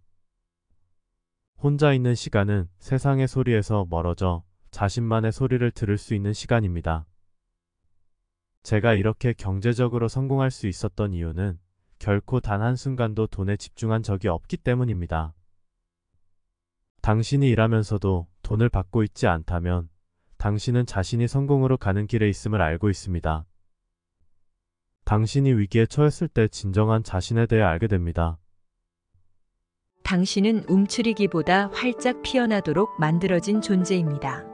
혼자 있는 시간은 세상의 소리에서 멀어져 자신만의 소리를 들을 수 있는 시간입니다. 제가 이렇게 경제적으로 성공할 수 있었던 이유는 결코 단 한순간도 돈에 집중한 적이 없기 때문입니다. 당신이 일하면서도 돈을 받고 있지 않다면 당신은 자신이 성공으로 가는 길에 있음을 알고 있습니다. 당신이 위기에 처했을 때 진정한 자신에 대해 알게 됩니다. 당신은 움츠리기보다 활짝 피어나도록 만들어진 존재입니다.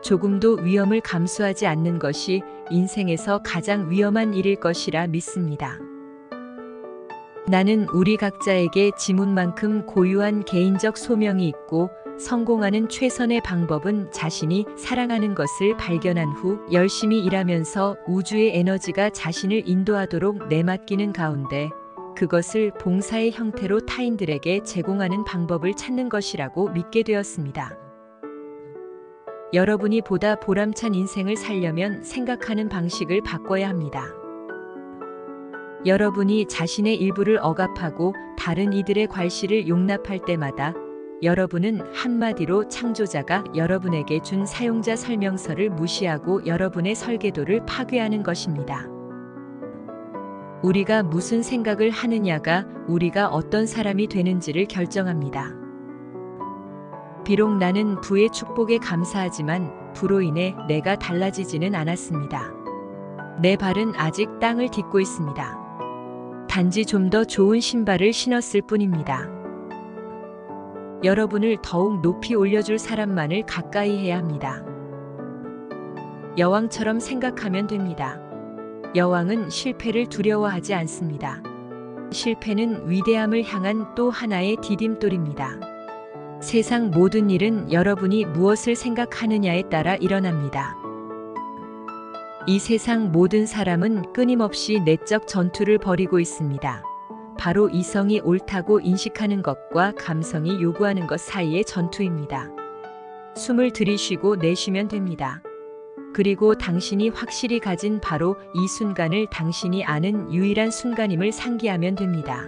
조금도 위험을 감수하지 않는 것이 인생에서 가장 위험한 일일 것이라 믿습니다. 나는 우리 각자에게 지문만큼 고유한 개인적 소명이 있고 성공하는 최선의 방법은 자신이 사랑하는 것을 발견한 후 열심히 일하면서 우주의 에너지가 자신을 인도하도록 내맡기는 가운데 그것을 봉사의 형태로 타인들에게 제공하는 방법을 찾는 것이라고 믿게 되었습니다. 여러분이 보다 보람찬 인생을 살려면 생각하는 방식을 바꿔야 합니다. 여러분이 자신의 일부를 억압하고 다른 이들의 괄시를 용납할 때마다 여러분은 한마디로 창조자가 여러분에게 준 사용자 설명서를 무시하고 여러분의 설계도를 파괴하는 것입니다. 우리가 무슨 생각을 하느냐가 우리가 어떤 사람이 되는지를 결정합니다. 비록 나는 부의 축복에 감사하지만 부로 인해 내가 달라지지는 않았습니다. 내 발은 아직 땅을 딛고 있습니다. 단지 좀 더 좋은 신발을 신었을 뿐입니다. 여러분을 더욱 높이 올려줄 사람만을 가까이 해야 합니다. 여왕처럼 생각하면 됩니다. 여왕은 실패를 두려워하지 않습니다. 실패는 위대함을 향한 또 하나의 디딤돌입니다. 세상 모든 일은 여러분이 무엇을 생각하느냐에 따라 일어납니다. 이 세상 모든 사람은 끊임없이 내적 전투를 벌이고 있습니다. 바로 이성이 옳다고 인식하는 것과 감성이 요구하는 것 사이의 전투입니다. 숨을 들이쉬고 내쉬면 됩니다. 그리고 당신이 확실히 가진 바로 이 순간을 당신이 아는 유일한 순간임을 상기하면 됩니다.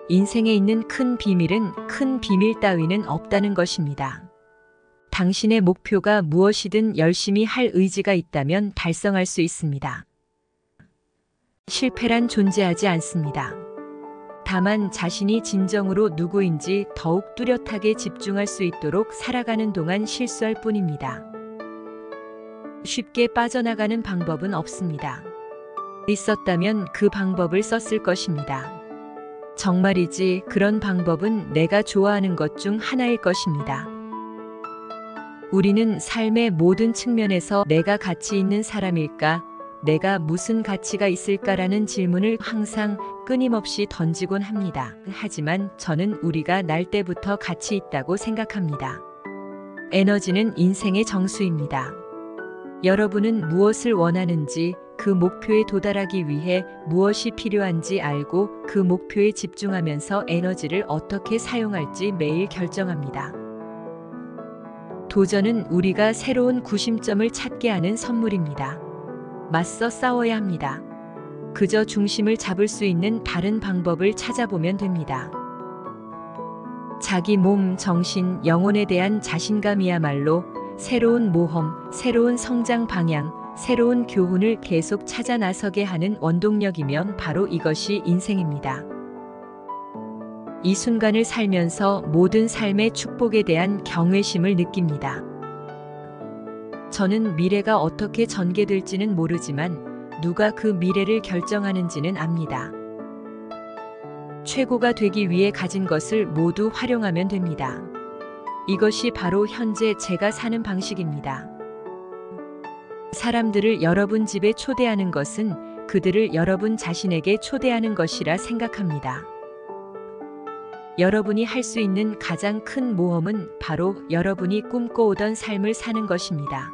인생에 있는 큰 비밀은 큰 비밀 따위는 없다는 것입니다. 당신의 목표가 무엇이든 열심히 할 의지가 있다면 달성할 수 있습니다. 실패란 존재하지 않습니다. 다만 자신이 진정으로 누구인지 더욱 뚜렷하게 집중할 수 있도록 살아가는 동안 실수할 뿐입니다. 쉽게 빠져나가는 방법은 없습니다. 있었다면 그 방법을 썼을 것입니다. 정말이지 그런 방법은 내가 좋아하는 것 중 하나일 것입니다. 우리는 삶의 모든 측면에서 내가 가치 있는 사람일까? 내가 무슨 가치가 있을까라는 질문을 항상 끊임없이 던지곤 합니다. 하지만 저는 우리가 날 때부터 가치 있다고 생각합니다. 에너지는 인생의 정수입니다. 여러분은 무엇을 원하는지, 그 목표에 도달하기 위해 무엇이 필요한지 알고 그 목표에 집중하면서 에너지를 어떻게 사용할지 매일 결정합니다. 도전은 우리가 새로운 구심점을 찾게 하는 선물입니다. 맞서 싸워야 합니다. 그저 중심을 잡을 수 있는 다른 방법을 찾아보면 됩니다. 자기 몸, 정신, 영혼에 대한 자신감이야말로 새로운 모험, 새로운 성장 방향, 새로운 교훈을 계속 찾아 나서게 하는 원동력이면 바로 이것이 인생입니다. 이 순간을 살면서 모든 삶의 축복에 대한 경외심을 느낍니다. 저는 미래가 어떻게 전개될지는 모르지만 누가 그 미래를 결정하는지는 압니다. 최고가 되기 위해 가진 것을 모두 활용하면 됩니다. 이것이 바로 현재 제가 사는 방식입니다. 사람들을 여러분 집에 초대하는 것은 그들을 여러분 자신에게 초대하는 것이라 생각합니다. 여러분이 할 수 있는 가장 큰 모험은 바로 여러분이 꿈꿔오던 삶을 사는 것입니다.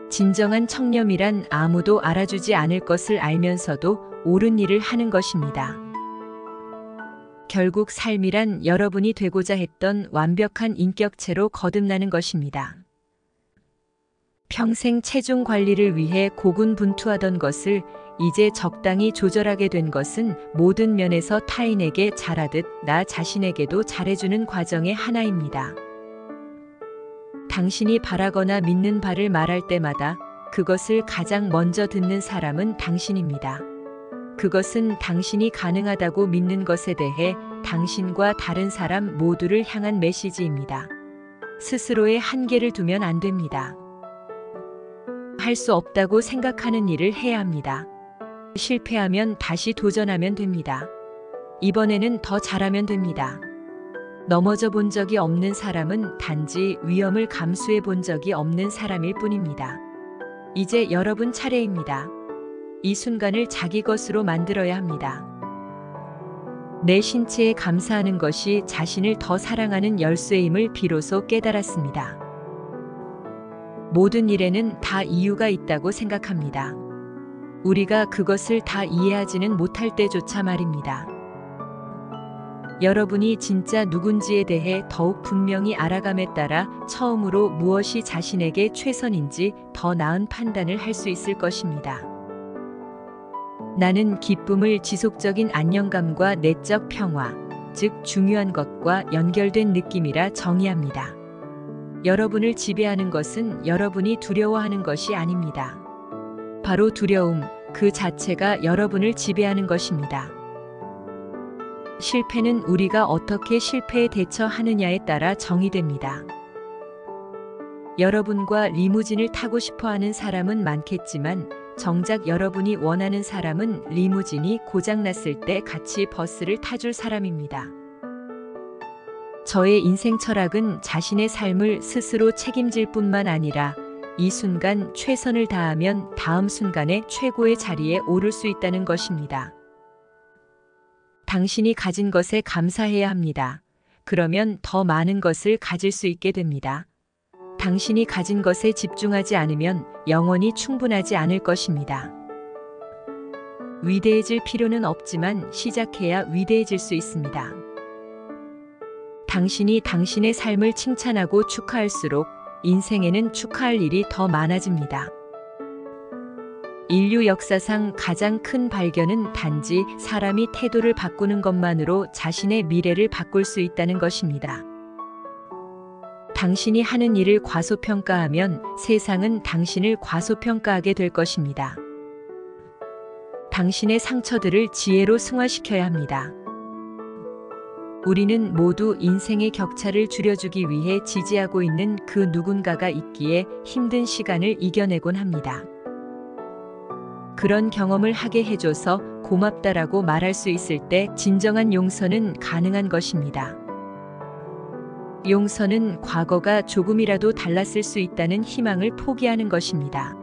진정한 청렴이란 아무도 알아주지 않을 것을 알면서도 옳은 일을 하는 것입니다. 결국 삶이란 여러분이 되고자 했던 완벽한 인격체로 거듭나는 것입니다. 평생 체중 관리를 위해 고군분투하던 것을 이제 적당히 조절하게 된 것은 모든 면에서 타인에게 잘하듯 나 자신에게도 잘해주는 과정의 하나입니다. 당신이 바라거나 믿는 바를 말할 때마다 그것을 가장 먼저 듣는 사람은 당신입니다. 그것은 당신이 가능하다고 믿는 것에 대해 당신과 다른 사람 모두를 향한 메시지입니다. 스스로의 한계를 두면 안 됩니다. 할 수 없다고 생각하는 일을 해야 합니다. 실패하면 다시 도전하면 됩니다. 이번에는 더 잘하면 됩니다. 넘어져 본 적이 없는 사람은 단지 위험을 감수해 본 적이 없는 사람일 뿐입니다. 이제 여러분 차례입니다. 이 순간을 자기 것으로 만들어야 합니다. 내 신체에 감사하는 것이 자신을 더 사랑하는 열쇠임을 비로소 깨달았습니다. 모든 일에는 다 이유가 있다고 생각합니다. 우리가 그것을 다 이해하지는 못할 때조차 말입니다. 여러분이 진짜 누군지에 대해 더욱 분명히 알아감에 따라 처음으로 무엇이 자신에게 최선인지 더 나은 판단을 할 수 있을 것입니다. 나는 기쁨을 지속적인 안정감과 내적 평화, 즉 중요한 것과 연결된 느낌이라 정의합니다. 여러분을 지배하는 것은 여러분이 두려워하는 것이 아닙니다. 바로 두려움, 그 자체가 여러분을 지배하는 것입니다. 실패는 우리가 어떻게 실패에 대처하느냐에 따라 정의됩니다. 여러분과 리무진을 타고 싶어 하는 사람은 많겠지만 정작 여러분이 원하는 사람은 리무진이 고장났을 때 같이 버스를 타줄 사람입니다. 저의 인생 철학은 자신의 삶을 스스로 책임질 뿐만 아니라 이 순간 최선을 다하면 다음 순간에 최고의 자리에 오를 수 있다는 것입니다. 당신이 가진 것에 감사해야 합니다. 그러면 더 많은 것을 가질 수 있게 됩니다. 당신이 가진 것에 집중하지 않으면 영원히 충분하지 않을 것입니다. 위대해질 필요는 없지만 시작해야 위대해질 수 있습니다. 당신이 당신의 삶을 칭찬하고 축하할수록 인생에는 축하할 일이 더 많아집니다. 인류 역사상 가장 큰 발견은 단지 사람이 태도를 바꾸는 것만으로 자신의 미래를 바꿀 수 있다는 것입니다. 당신이 하는 일을 과소평가하면 세상은 당신을 과소평가하게 될 것입니다. 당신의 상처들을 지혜로 승화시켜야 합니다. 우리는 모두 인생의 격차를 줄여주기 위해 지지하고 있는 그 누군가가 있기에 힘든 시간을 이겨내곤 합니다. 그런 경험을 하게 해줘서 고맙다라고 말할 수 있을 때 진정한 용서는 가능한 것입니다. 용서는 과거가 조금이라도 달랐을 수 있다는 희망을 포기하는 것입니다.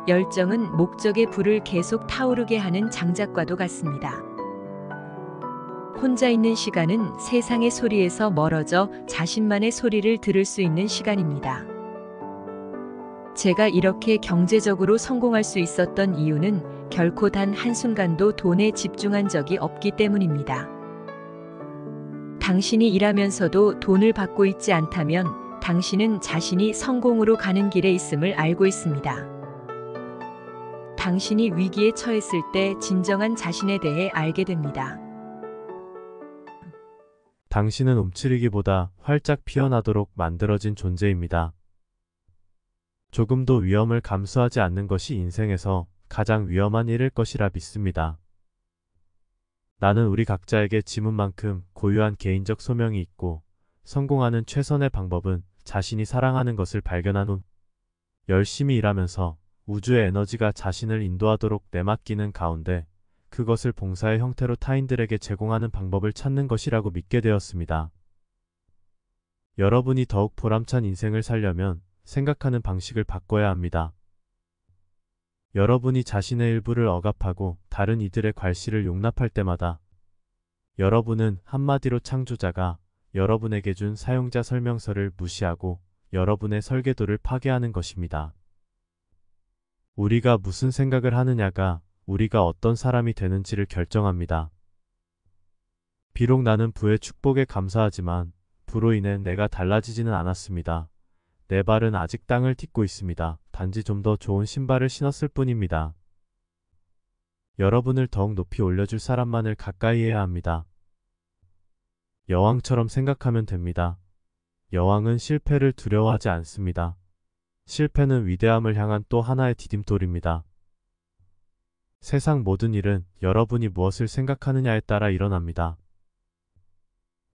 열정은 목적의 불을 계속 타오르게 하는 장작과도 같습니다. 혼자 있는 시간은 세상의 소리에서 멀어져 자신만의 소리를 들을 수 있는 시간입니다. 제가 이렇게 경제적으로 성공할 수 있었던 이유는 결코 단 한순간도 돈에 집중한 적이 없기 때문입니다. 당신이 일하면서도 돈을 받고 있지 않다면 당신은 자신이 성공으로 가는 길에 있음을 알고 있습니다. 당신이 위기에 처했을 때 진정한 자신에 대해 알게 됩니다. 당신은 움츠리기보다 활짝 피어나도록 만들어진 존재입니다. 조금도 위험을 감수하지 않는 것이 인생에서 가장 위험한 일일 것이라 믿습니다. 나는 우리 각자에게 지문만큼 고유한 개인적 소명이 있고 성공하는 최선의 방법은 자신이 사랑하는 것을 발견한 후 열심히 일하면서 우주의 에너지가 자신을 인도하도록 내맡기는 가운데 그것을 봉사의 형태로 타인들에게 제공하는 방법을 찾는 것이라고 믿게 되었습니다. 여러분이 더욱 보람찬 인생을 살려면 생각하는 방식을 바꿔야 합니다. 여러분이 자신의 일부를 억압하고 다른 이들의 괄시를 용납할 때마다 여러분은 한마디로 창조자가 여러분에게 준 사용자 설명서를 무시하고 여러분의 설계도를 파괴하는 것입니다. 우리가 무슨 생각을 하느냐가 우리가 어떤 사람이 되는지를 결정합니다. 비록 나는 부의 축복에 감사하지만 부로 인해 내가 달라지지는 않았습니다. 내 발은 아직 땅을 딛고 있습니다. 단지 좀 더 좋은 신발을 신었을 뿐입니다. 여러분을 더욱 높이 올려줄 사람만을 가까이 해야 합니다. 여왕처럼 생각하면 됩니다. 여왕은 실패를 두려워하지 않습니다. 실패는 위대함을 향한 또 하나의 디딤돌입니다. 세상 모든 일은 여러분이 무엇을 생각하느냐에 따라 일어납니다.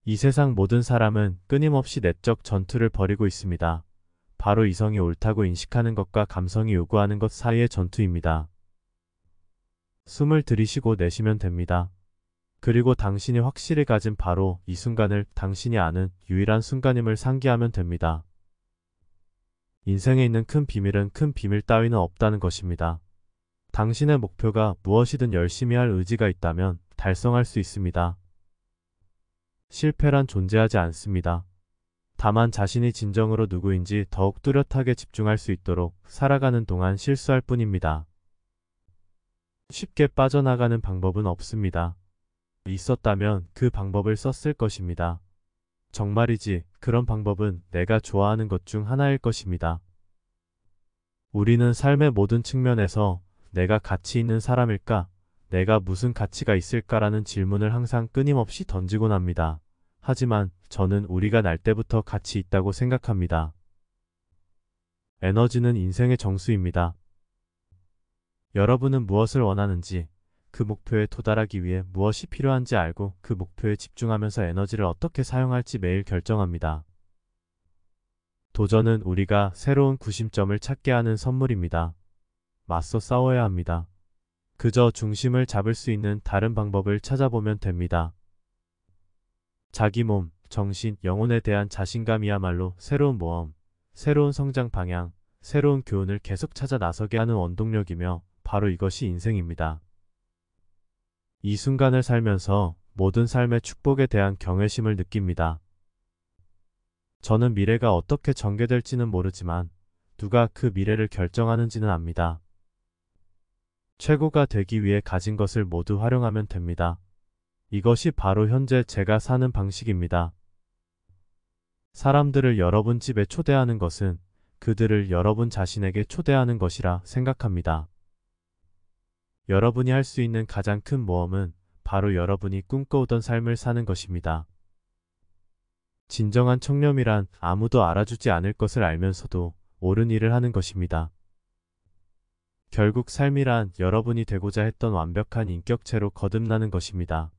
이 세상 모든 사람은 끊임없이 내적 전투를 벌이고 있습니다. 바로 이성이 옳다고 인식하는 것과 감성이 요구하는 것 사이의 전투입니다. 숨을 들이쉬고 내쉬면 됩니다. 그리고 당신이 확실히 가진 바로 이 순간을 당신이 아는 유일한 순간임을 상기하면 됩니다. 인생에 있는 큰 비밀은 큰 비밀 따위는 없다는 것입니다. 당신의 목표가 무엇이든 열심히 할 의지가 있다면 달성할 수 있습니다. 실패란 존재하지 않습니다. 다만 자신이 진정으로 누구인지 더욱 뚜렷하게 집중할 수 있도록 살아가는 동안 실수할 뿐입니다. 쉽게 빠져나가는 방법은 없습니다. 있었다면 그 방법을 썼을 것입니다. 정말이지 그런 방법은 내가 좋아하는 것 중 하나일 것입니다. 우리는 삶의 모든 측면에서 내가 가치 있는 사람일까? 내가 무슨 가치가 있을까라는 질문을 항상 끊임없이 던지곤 합니다. 하지만 저는 우리가 날 때부터 가치 있다고 생각합니다. 에너지는 인생의 정수입니다. 여러분은 무엇을 원하는지, 그 목표에 도달하기 위해 무엇이 필요한지 알고 그 목표에 집중하면서 에너지를 어떻게 사용할지 매일 결정합니다. 도전은 우리가 새로운 구심점을 찾게 하는 선물입니다. 맞서 싸워야 합니다. 그저 중심을 잡을 수 있는 다른 방법을 찾아보면 됩니다. 자기 몸, 정신, 영혼에 대한 자신감이야말로 새로운 모험, 새로운 성장 방향, 새로운 교훈을 계속 찾아 나서게 하는 원동력이며 바로 이것이 인생입니다. 이 순간을 살면서 모든 삶의 축복에 대한 경외심을 느낍니다. 저는 미래가 어떻게 전개될지는 모르지만 누가 그 미래를 결정하는지는 압니다. 최고가 되기 위해 가진 것을 모두 활용하면 됩니다. 이것이 바로 현재 제가 사는 방식입니다. 사람들을 여러분 집에 초대하는 것은 그들을 여러분 자신에게 초대하는 것이라 생각합니다. 여러분이 할 수 있는 가장 큰 모험은 바로 여러분이 꿈꿔오던 삶을 사는 것입니다. 진정한 청렴이란 아무도 알아주지 않을 것을 알면서도 옳은 일을 하는 것입니다. 결국 삶이란 여러분이 되고자 했던 완벽한 인격체로 거듭나는 것입니다.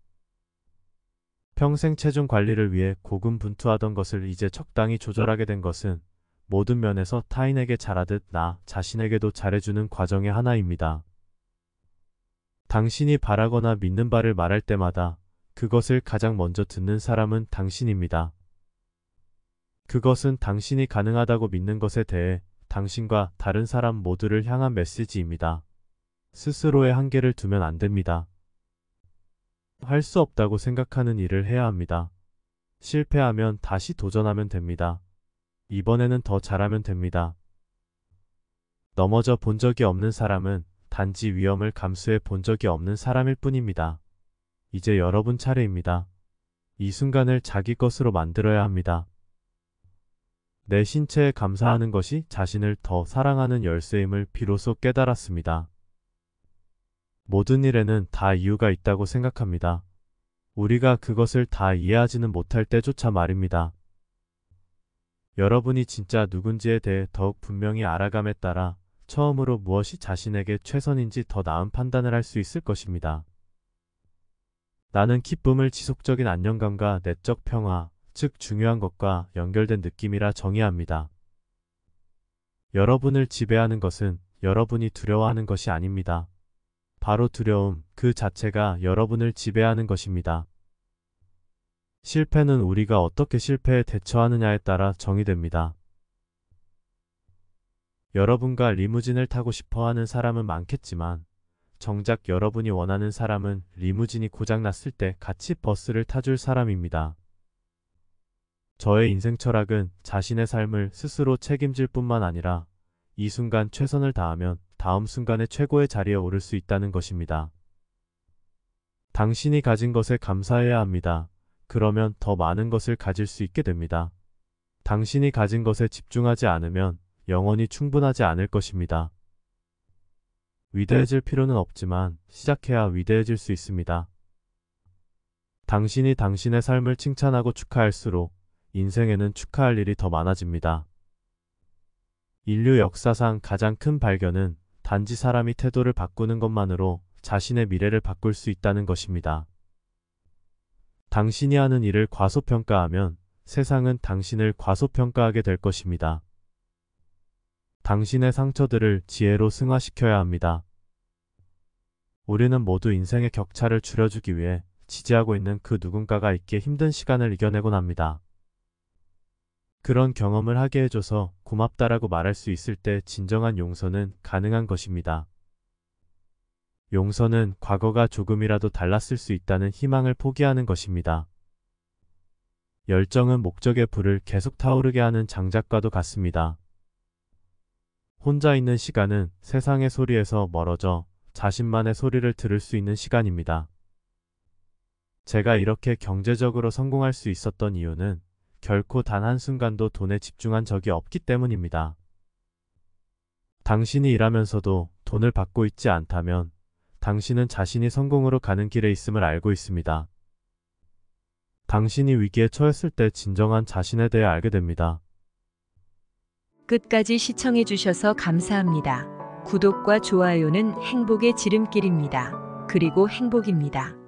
평생 체중 관리를 위해 고군분투하던 것을 이제 적당히 조절하게 된 것은 모든 면에서 타인에게 잘하듯 나 자신에게도 잘해주는 과정의 하나입니다. 당신이 바라거나 믿는 바를 말할 때마다 그것을 가장 먼저 듣는 사람은 당신입니다. 그것은 당신이 가능하다고 믿는 것에 대해 당신과 다른 사람 모두를 향한 메시지입니다. 스스로의 한계를 두면 안 됩니다. 할 수 없다고 생각하는 일을 해야 합니다. 실패하면 다시 도전하면 됩니다. 이번에는 더 잘하면 됩니다. 넘어져 본 적이 없는 사람은 단지 위험을 감수해 본 적이 없는 사람일 뿐입니다. 이제 여러분 차례입니다. 이 순간을 자기 것으로 만들어야 합니다. 내 신체에 감사하는 것이 자신을 더 사랑하는 열쇠임을 비로소 깨달았습니다. 모든 일에는 다 이유가 있다고 생각합니다. 우리가 그것을 다 이해하지는 못할 때조차 말입니다. 여러분이 진짜 누군지에 대해 더욱 분명히 알아감에 따라 처음으로 무엇이 자신에게 최선인지 더 나은 판단을 할 수 있을 것입니다. 나는 기쁨을 지속적인 안정감과 내적 평화, 즉 중요한 것과 연결된 느낌이라 정의합니다. 여러분을 지배하는 것은 여러분이 두려워하는 것이 아닙니다. 바로 두려움 그 자체가 여러분을 지배하는 것입니다. 실패는 우리가 어떻게 실패에 대처하느냐에 따라 정의됩니다. 여러분과 리무진을 타고 싶어 하는 사람은 많겠지만 정작 여러분이 원하는 사람은 리무진이 고장났을 때 같이 버스를 타줄 사람입니다. 저의 인생 철학은 자신의 삶을 스스로 책임질 뿐만 아니라 이 순간 최선을 다하면 다음 순간의 최고의 자리에 오를 수 있다는 것입니다. 당신이 가진 것에 감사해야 합니다. 그러면 더 많은 것을 가질 수 있게 됩니다. 당신이 가진 것에 집중하지 않으면 영원히 충분하지 않을 것입니다. 위대해질 필요는 없지만 시작해야 위대해질 수 있습니다. 당신이 당신의 삶을 칭찬하고 축하할수록 인생에는 축하할 일이 더 많아집니다. 인류 역사상 가장 큰 발견은 단지 사람이 태도를 바꾸는 것만으로 자신의 미래를 바꿀 수 있다는 것입니다. 당신이 하는 일을 과소평가하면 세상은 당신을 과소평가하게 될 것입니다. 당신의 상처들을 지혜로 승화시켜야 합니다. 우리는 모두 인생의 격차를 줄여주기 위해 지지하고 있는 그 누군가가 있기에 힘든 시간을 이겨내곤 합니다. 그런 경험을 하게 해줘서 고맙다라고 말할 수 있을 때 진정한 용서는 가능한 것입니다. 용서는 과거가 조금이라도 달랐을 수 있다는 희망을 포기하는 것입니다. 열정은 목적의 불을 계속 타오르게 하는 장작과도 같습니다. 혼자 있는 시간은 세상의 소리에서 멀어져 자신만의 소리를 들을 수 있는 시간입니다. 제가 이렇게 경제적으로 성공할 수 있었던 이유는 결코 단 한순간도 돈에 집중한 적이 없기 때문입니다. 당신이 일하면서도 돈을 받고 있지 않다면 당신은 자신이 성공으로 가는 길에 있음을 알고 있습니다. 당신이 위기에 처했을 때 진정한 자신에 대해 알게 됩니다. 끝까지 시청해 주셔서 감사합니다. 구독과 좋아요, 알림 설정을 누르시면 저희가 올리는 영상들이 자동 방송되어 있습니다. 감사합니다. 「 구독과 좋아요는 행복의 지름길입니다. 그리고 행복입니다.